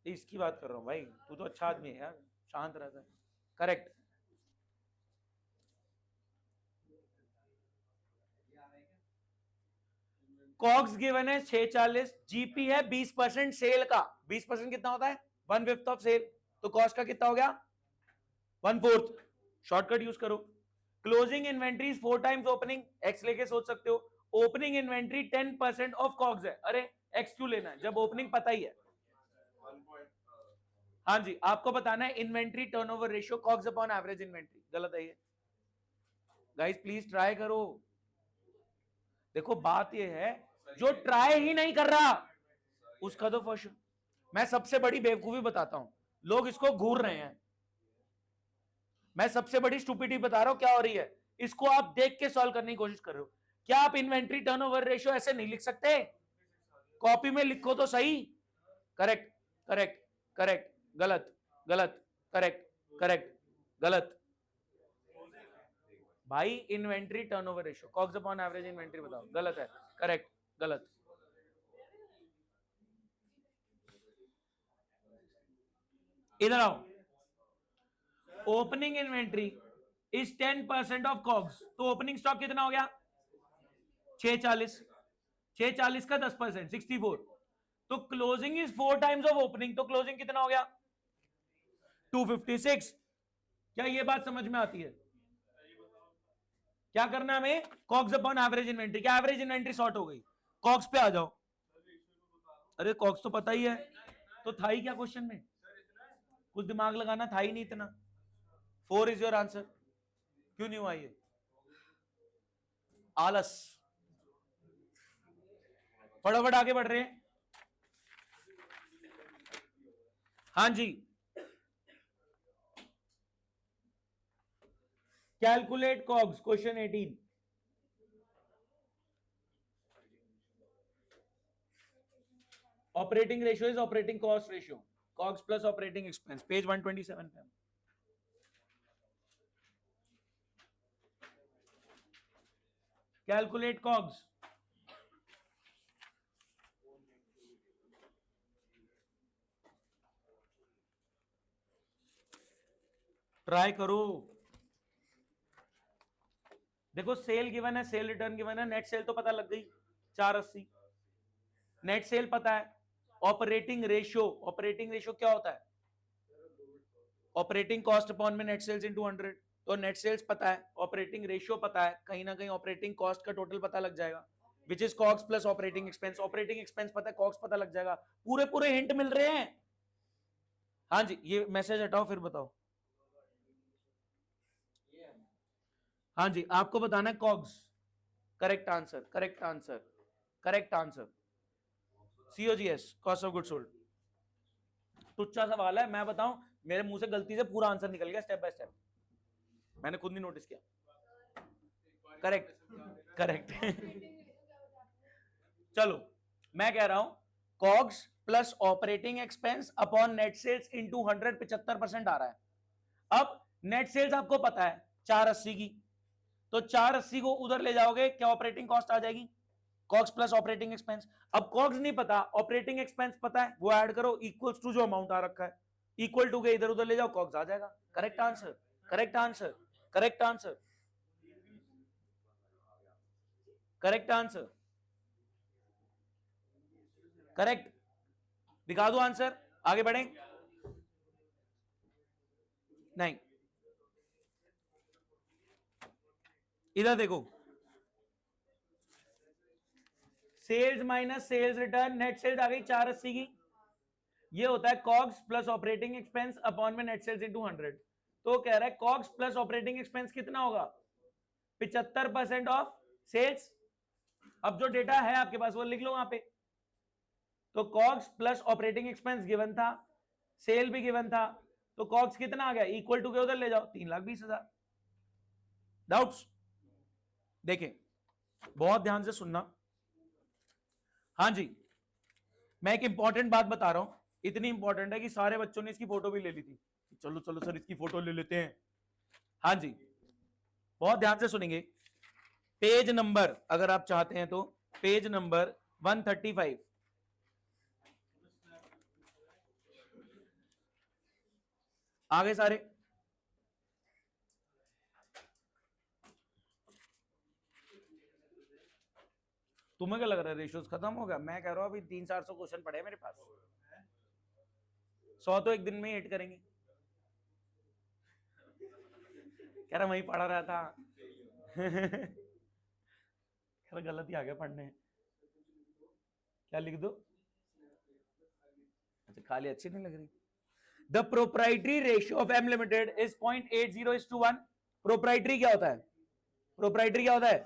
इसकी बात कर रहा हूं भाई, तू तो अच्छा आदमी है यार, शांत रहता है। करेक्ट। कॉग्स गिवन है 640, जीपी है 20% सेल का। 20% कितना होता है? 1/5 ऑफ सेल, तो कॉस्ट का कितना हो गया? 1/4। शॉर्टकट यूज करो। Closing inventory 4 times opening, x लेके सोच सकते हो। ओपनिंग इन्वेंट्री 10% ऑफ कॉग्स है, अरे एक्स क्यों लेना है जब ओपनिंग पता ही है। हाँ जी, आपको बताना है inventory turnover ratio COGS upon average inventory. गलत है ये, गाइस प्लीज ट्राई करो। देखो बात ये है, जो ट्राई ही नहीं कर रहा उसका तो फर्स्ट। मैं सबसे बड़ी बेवकूफी बताता हूं, लोग इसको घूर रहे हैं। मैं सबसे बड़ी स्टूपिडिटी बता रहा हूं क्या हो रही है, इसको आप देख के सॉल्व करने की कोशिश कर रहे हो। क्या आप इन्वेंट्री टर्नओवर रेशियो ऐसे नहीं लिख सकते? कॉपी में लिखो तो सही। करेक्ट, करेक्ट, करेक्ट, गलत, गलत, करेक्ट, करेक्ट, गलत। भाई inventory turnover ratio, COGS upon average inventory बताओ, गलत है, करेक्ट, गलत। इधर आओ, opening inventory is 10% of COGS, तो ओपनिंग स्टॉक कितना हो गया? 640, 640 का 10% 64, तो closing is 4 times of opening, तो क्लोजिंग कितना हो गया? 256। क्या ये बात समझ में आती है? क्या करना है हमें? कॉग्स अपॉन एवरेज इन्वेंट्री, क्या एवरेज इन्वेंट्री शॉर्ट हो गई? कॉग्स पे आ जाओ। अरे कॉग्स तो पता ही है, तो था ही क्या क्वेश्चन में? कुछ दिमाग लगाना था ही नहीं इतना। 4 इज योर आंसर। क्यों नहीं हुआ ये? आलस। फटाफट आगे बढ़ रहे हैं। हाँ जी, calculate COGS, question 18। Operating ratio is operating cost ratio, COGS plus operating expense, page 127 पे। कैलकुलेट कॉग्स, ट्राई करो। देखो सेल गिवन है, सेल रिटर्न गिवन है, नेट सेल तो पता लग गई 480, नेट सेल पता है। ऑपरेटिंग रेशियो, ऑपरेटिंग रेशियो क्या होता है? ऑपरेटिंग कॉस्ट अपॉन में नेट सेल्स इनटू 100, तो नेट सेल्स पता है, ऑपरेटिंग रेशियो पता है, कहीं ना कहीं ऑपरेटिंग कॉस्ट का टोटल पता लग जाएगा, which is COGS plus operating expense. Operating expense पता है, कॉग्स पता लग जाएगा। पूरे पूरे हिंट मिल रहे हैं। हाँ जी, ये मैसेज हटाओ फिर बताओ। हाँ जी, आपको बताना है COGS. Correct answer, correct answer, correct answer, COGS, cost of good sold. तुच्छा सवाल है, मैं बताऊं, मेरे मुंह से गलती से पूरा आंसर निकल गया स्टेप बाय स्टेप, मैंने खुद नहीं नोटिस किया। Correct, correct. चलो, मैं कह रहा हूं COGS plus operating expense upon net sales into 100, 75% आ रहा है। अब नेट सेल्स आपको पता है 480 की, तो 480 को उधर ले जाओगे, क्या ऑपरेटिंग कॉस्ट आ जाएगी? COGS plus operating expense. अब कॉग्स नहीं पता, ऑपरेटिंग एक्सपेंस पता है, वो ऐड करो, इक्वल्स टू जो अमाउंट आ रखा है, इक्वल टू के इधर उधर ले जाओ, कॉग्स आ जाएगा। Correct answer, correct answer, correct answer, correct answer, correct. दिखा दो आंसर, आगे बढ़े? नहीं, इधर देखो, sales minus cells return, net sales आ गई 480 की, ये होता है COGS plus operating expense upon में नेट सेल्स इनटू 100। तो कह रहा है कॉग्स प्लस ऑपरेटिंग एक्सपेंस कितना होगा? 75% ऑफ सेल्स। अब जो डेटा है आपके पास वो लिख लो वहां पे। तो COGS plus operating expense given था, सेल भी गिवन था, तो कॉग्स कितना आ गया? इक्वल टू के उधर ले जाओ, 3,20,000। डाउट्स? देखें, बहुत ध्यान से सुनना। हाँ जी, मैं एक इंपॉर्टेंट बात बता रहा हूं, इतनी इंपॉर्टेंट है कि सारे बच्चों ने इसकी फोटो भी ले ली थी। चलो चलो सर, इसकी फोटो ले लेते हैं। हाँ जी, बहुत ध्यान से सुनेंगे। पेज नंबर, अगर आप चाहते हैं तो पेज नंबर 135, आगे सारे। तुम्हें क्या लग रहा है रेशियोज खत्म हो गया? मैं कह रहा हूं अभी 300-400 क्वेश्चन पड़े हैं मेरे पास, 100 तो एक दिन में हिट करेंगे। कह रहा वहीं पढ़ा रहा था। कह रहा गलत ही आ गया पढ़ने। क्या लिख दो? अच्छा, खाली अच्छी नहीं लग रही। The proprietary ratio of M limited is 0.80:1। Proprietary क्या होता है? प्रोप्राइटरी क्या होता है?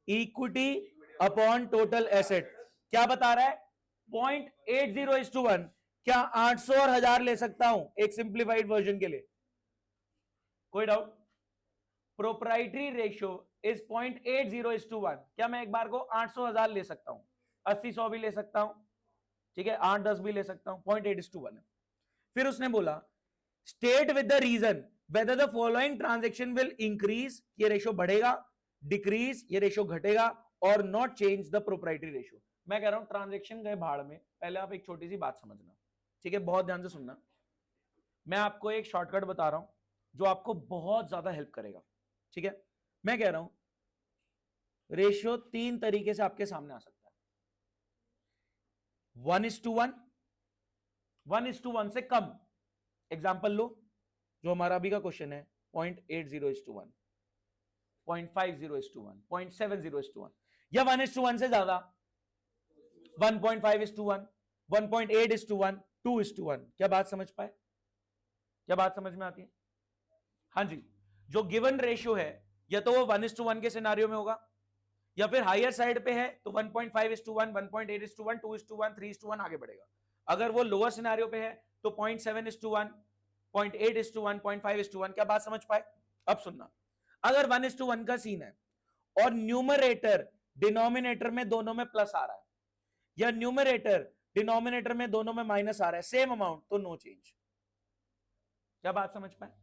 Equity upon total asset. क्या बता रहा है? 0.80:1। क्या 800 और 1000 ले सकता हूं एक सिंप्लीफाइड वर्जन के लिए? कोई डाउट? Proprietary ratio is 0.80:1. क्या मैं एक बार को 800,000 ले सकता हूं, 80-100 भी ले सकता हूं, ठीक है, 8-10 भी ले सकता हूं, 0.8:1 है. फिर उसने बोला state with the reason whether the following transaction will increase, ये रेशियो बढ़ेगा, डिक्रीज, ये रेशियो घटेगा, और not change the proprietary ratio. मैं कह रहा हूं ट्रांजेक्शन गए भाड़ में. पहले आप एक छोटी सी बात समझना, ठीक है, बहुत ध्यान से सुनना. मैं आपको एक शॉर्टकट बता रहा हूं जो आपको बहुत ज्यादा हेल्प करेगा, ठीक है. मैं कह रहा हूं रेशियो 3 तरीके से आपके सामने आ सकता है. 1:1, 1:1 से कम. एग्जाम्पल लो, जो हमारा अभी का क्वेश्चन है, 0.80:1, 0.50:1, 0.70:1, या 1:1 से ज्यादा, 1.5:1, 1.8:1, 2:1. क्या बात समझ पाए? क्या बात समझ में आती है? हाँ जी. जो गिवन रेशियो है या तो वो 1:1 के सिनारियो में होगा, या फिर हायर साइड पे है तो 1.5:1, 1.8:1, 2:1, 3:1 आगे बढ़ेगा. अगर वो लोअर सिनारियो पे है तो 0.7:1, 0.8:1, 0.5:1. क्या बात समझ पाए? अब सुनना, अगर 1:1 का सीन है और न्यूमरेटर डिनोमिनेटर में दोनों में प्लस आ रहा है, या न्यूमरेटर डिनोमिनेटर में दोनों में माइनस आ रहा है, सेम अमाउंट, तो नो चेंज. क्या बात समझ पाए?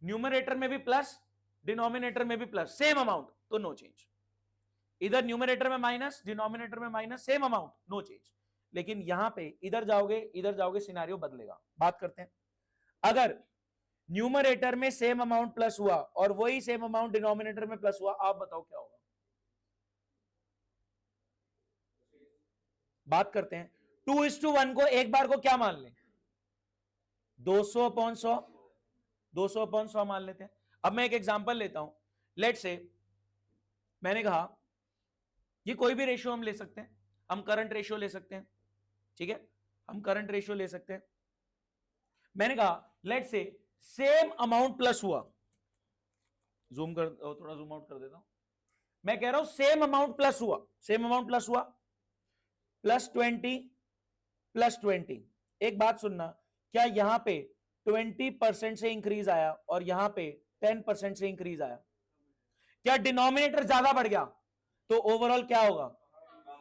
न्यूमरेटर में भी प्लस, डिनोमिनेटर में भी प्लस, सेम अमाउंट, तो नो चेंज. इधर न्यूमरेटर में माइनस, डिनोमिनेटर में minus, same amount, no change. लेकिन यहां पे इधर जाओगे, सिनारियो बदलेगा. बात करते हैं, अगर न्यूमरेटर में सेम अमाउंट प्लस हुआ और वही सेम अमाउंट डिनोमिनेटर में प्लस हुआ, आप बताओ क्या होगा? बात करते हैं. 2:1 को एक बार को क्या मान लें? 200/100, 200/100 मान लेते हैं. अब मैं एक एग्जांपल लेता हूं. लेट से मैंने कहा ये कोई भी रेशियो हम ले सकते हैं, हम करंट रेशियो ले सकते हैं, ठीक है, हम करंट रेशियो ले सकते हैं. मैंने कहा लेट से सेम अमाउंट प्लस हुआ, जूम कर, थोड़ा जूम आउट कर देता हूं. मैं कह रहा हूं सेम अमाउंट प्लस हुआ, सेम अमाउंट प्लस हुआ, +20, +20. एक बात सुनना, क्या यहां पे 20% से इंक्रीज आया और यहां पे 10% से इंक्रीज आया? क्या डिनोमिनेटर ज्यादा बढ़ गया तो ओवरऑल क्या होगा?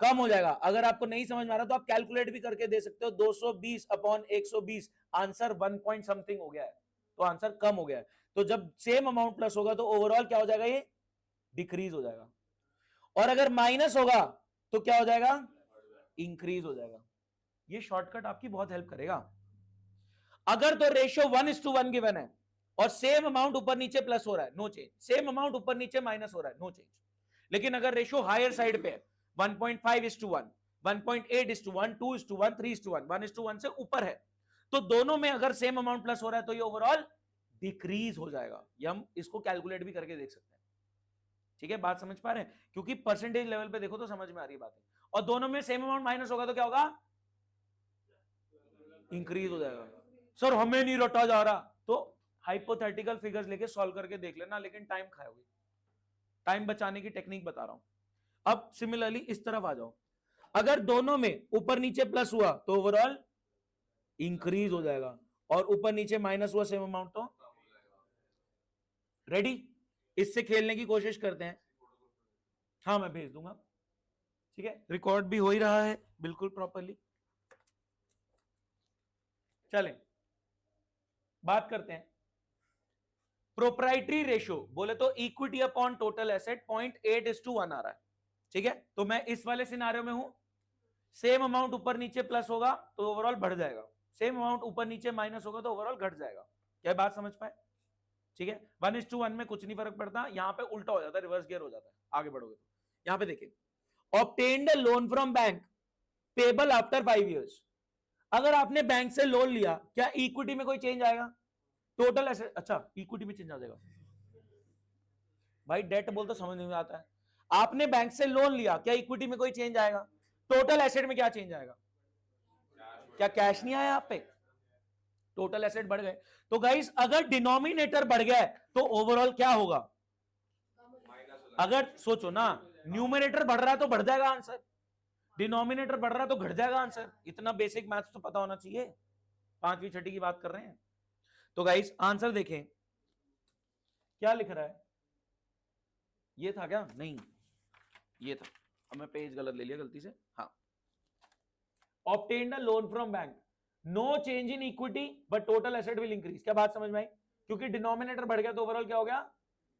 कम हो जाएगा. अगर आपको नहीं समझ में आ रहा तो आप कैलकुलेट भी करके दे सकते हो. 220/120, आंसर 1 पॉइंट समथिंग हो गया है, तो आंसर कम हो गया है. तो जब सेम अमाउंट प्लस होगा तो ओवरऑल क्या हो जाएगा? ये डिक्रीज हो जाएगा. और अगर माइनस होगा तो क्या हो जाएगा? इंक्रीज हो जाएगा. ये शॉर्टकट आपकी बहुत हेल्प करेगा. अगर तो रेशियो 1:1 गिवन है और सेम अमाउंट ऊपर नीचे प्लस हो रहा है, नो चेंज. सेम अमाउंट ऊपर नीचे माइनस हो रहा है, नो चेंज. लेकिन अगर रेशियो हायर साइड पे है, 1.5:1, 1.8:1, 2:1, 3:1, 1:1 से ऊपर है, तो दोनों में अगर सेम अमाउंट प्लस हो रहा है तो ये ओवरऑल डिक्रीज हो जाएगा. ये हम इसको कैलकुलेट भी करके देख सकते हैं. ठीक है, बात समझ पा रहे हैं? क्योंकि परसेंटेज लेवल पे देखो तो समझ में आ रही बात है. और दोनों में सेम अमाउंट माइनस होगा तो क्या होगा? इंक्रीज हो जाएगा. सर हमें नहीं रटा जा रहा, तो हाइपोथेटिकल फिगर्स लेके सॉल्व करके देख लेना, लेकिन टाइम खाओगे. टाइम बचाने की टेक्निक बता रहा हूं. अब सिमिलरली इस तरफ आ जाओ. अगर दोनों में ऊपर नीचे प्लस हुआ तो ओवरऑल इंक्रीज हो जाएगा, और ऊपर नीचे माइनस हुआ सेम अमाउंट तो रेडी. इससे खेलने की कोशिश करते हैं. हाँ मैं भेज दूंगा, ठीक है, रिकॉर्ड भी हो ही रहा है बिल्कुल प्रॉपरली. चलें बात करते हैं. प्रोप्राइटरी रेशियो बोले तो इक्विटी अपॉन टोटल एसेट 0.8:1 आ रहा है, ठीक है. तो मैं इस वाले सिनारियो में हूं. सेम अमाउंट ऊपर नीचे प्लस होगा तो ओवरऑल बढ़ जाएगा, सेम अमाउंट ऊपर नीचे माइनस होगा तो ओवरऑल घट जाएगा. क्या बात समझ पाए? ठीक है. 1:1 में कुछ नहीं फर्क पड़ता, यहां पे उल्टा हो जाता है, रिवर्स गियर हो जाता है. आगे बढ़ोगे तो यहां पे देखिए, obtained a loan from bank payable after 5 years. अगर आपने बैंक से लोन लिया, क्या इक्विटी में कोई चेंज आएगा? टोटल एसेट, अच्छा इक्विटी में चेंज आ जाएगा. भाई डेट बोल तो समझ नहीं आता है. आपने बैंक से लोन लिया, क्या इक्विटी में कोई चेंज आएगा? टोटल एसेट में क्या चेंज आएगा? क्या कैश नहीं आया आप पे? टोटल एसेट बढ़ गए. तो गाइस अगर डिनोमिनेटर बढ़ गया है तो ओवरऑल क्या होगा? अगर सोचो ना, न्यूमरेटर बढ़ रहा है तो बढ़ जाएगा आंसर, डिनोमिनेटर बढ़ रहा है तो घट जाएगा आंसर. इतना बेसिक मैथ्स तो पता होना चाहिए. 5वीं 6ठी की बात कर रहे हैं. तो गाइस आंसर देखें, क्या लिख रहा है, ये था क्या, नहीं ये था, अब मैं पेज गलत ले लिया गलती से, हाँ। Obtained a loan from bank, no change in equity but total asset will increase, क्या बात समझ में आई, क्योंकि डिनोमिनेटर बढ़ गया तो ओवरऑल क्या हो गया,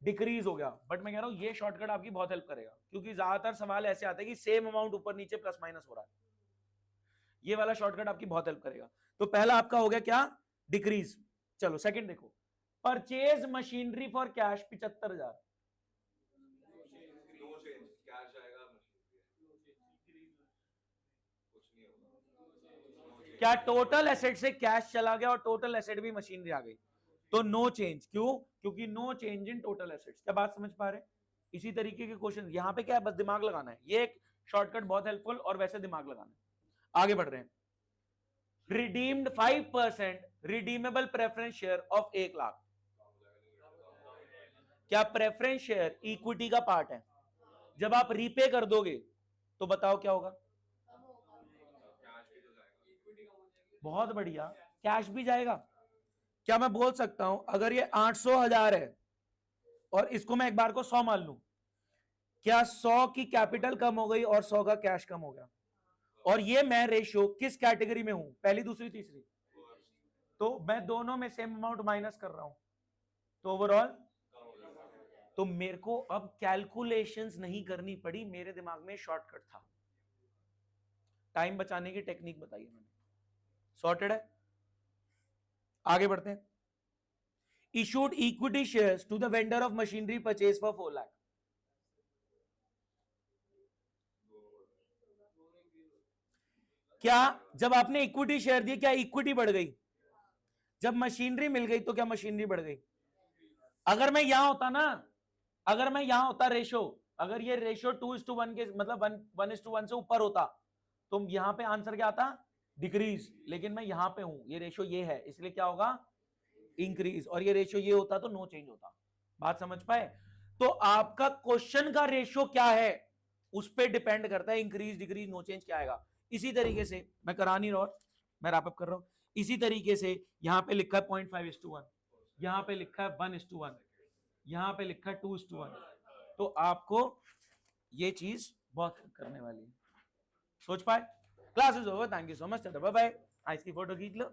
डिक्रीज हो गया। बट मैं कह रहा हूं ये शॉर्टकट आपकी बहुत हेल्प करेगा, क्योंकि ज्यादातर सवाल ऐसे आते हैं कि सेम अमाउंट ऊपर नीचे प्लस माइनस हो रहा है, ये वाला शॉर्टकट आपकी बहुत हेल्प करेगा। तो पहला आपका हो गया क्या, डिक्रीज। चलो सेकंड देखो, परचेज मशीनरी फॉर कैश 75,000, क्या टोटल एसेट से कैश चला गया और टोटल एसेट भी मशीनरी आ गई, तो नो चेंज, क्यों, क्योंकि no change in total assets, क्या बात समझ पा रहे हैं। इसी तरीके के क्वेश्चन यहां पे क्या है, बस दिमाग लगाना है, ये एक शॉर्टकट बहुत हेल्पफुल, और वैसे दिमाग लगाना है। आगे बढ़ रहे हैं, redeemed 5% redeemable preference share of 1 lakh, क्या प्रेफरेंस शेयर इक्विटी का पार्ट है, जब आप रीपे कर दोगे तो बताओ क्या होगा, बहुत बढ़िया, कैश भी जाएगा। क्या मैं बोल सकता हूं अगर ये 800,000 है और इसको मैं एक बार को 100 मान लूं, क्या 100 की कैपिटल कम हो गई और 100 का कैश कम हो गया, और ये मैं रेशियो किस कैटेगरी में हूं, पहली दूसरी तीसरी, तो मैं दोनों में सेम अमाउंट माइनस कर रहा हूं, तो ओवरऑल, तो मेरे को अब कैलकुलेशंस नहीं करनी पड़ी, मेरे दिमाग में शॉर्टकट था, टाइम बचाने की टेक्निक बताई मैंने, सॉर्टेड है। आगे बढ़ते हैं, issued equity shares to the vendor of machinery purchase for 4 lakh, क्या जब आपने इक्विटी शेयर दिए क्या इक्विटी बढ़ गई, जब मशीनरी मिल गई तो क्या मशीनरी बढ़ गई। अगर मैं यहां होता ना, अगर मैं यहां होता रेशो, अगर ये रेशो 2:1 के मतलब 1:1 से ऊपर होता, तो यहां पे आंसर क्या आता, डिक्रीज, लेकिन मैं यहां पे हूं, ये रेशो ये है, इसलिए क्या होगा, इंक्रीज, और ये रेशो ये होता तो नो चेंज होता। बात समझ पाए, तो आपका क्वेश्चन का रेशो क्या है उस पर डिपेंड करता है, इंक्रीज डिक्रीज नो चेंज क्या आएगा। इसी तरीके से मैं करा नहीं रहा, मैं रैप अप कर रहा हूं, इसी तरीके से यहां पे लिखा है 0.5:1, यहां पे लिखा है 1:1, यहां पे लिखा है 2:1, तो आपको ये चीज बहुत करने वाली है, सोच पाए। Class is over, thank you so much, bye bye. इसकी फोटो खींच लो।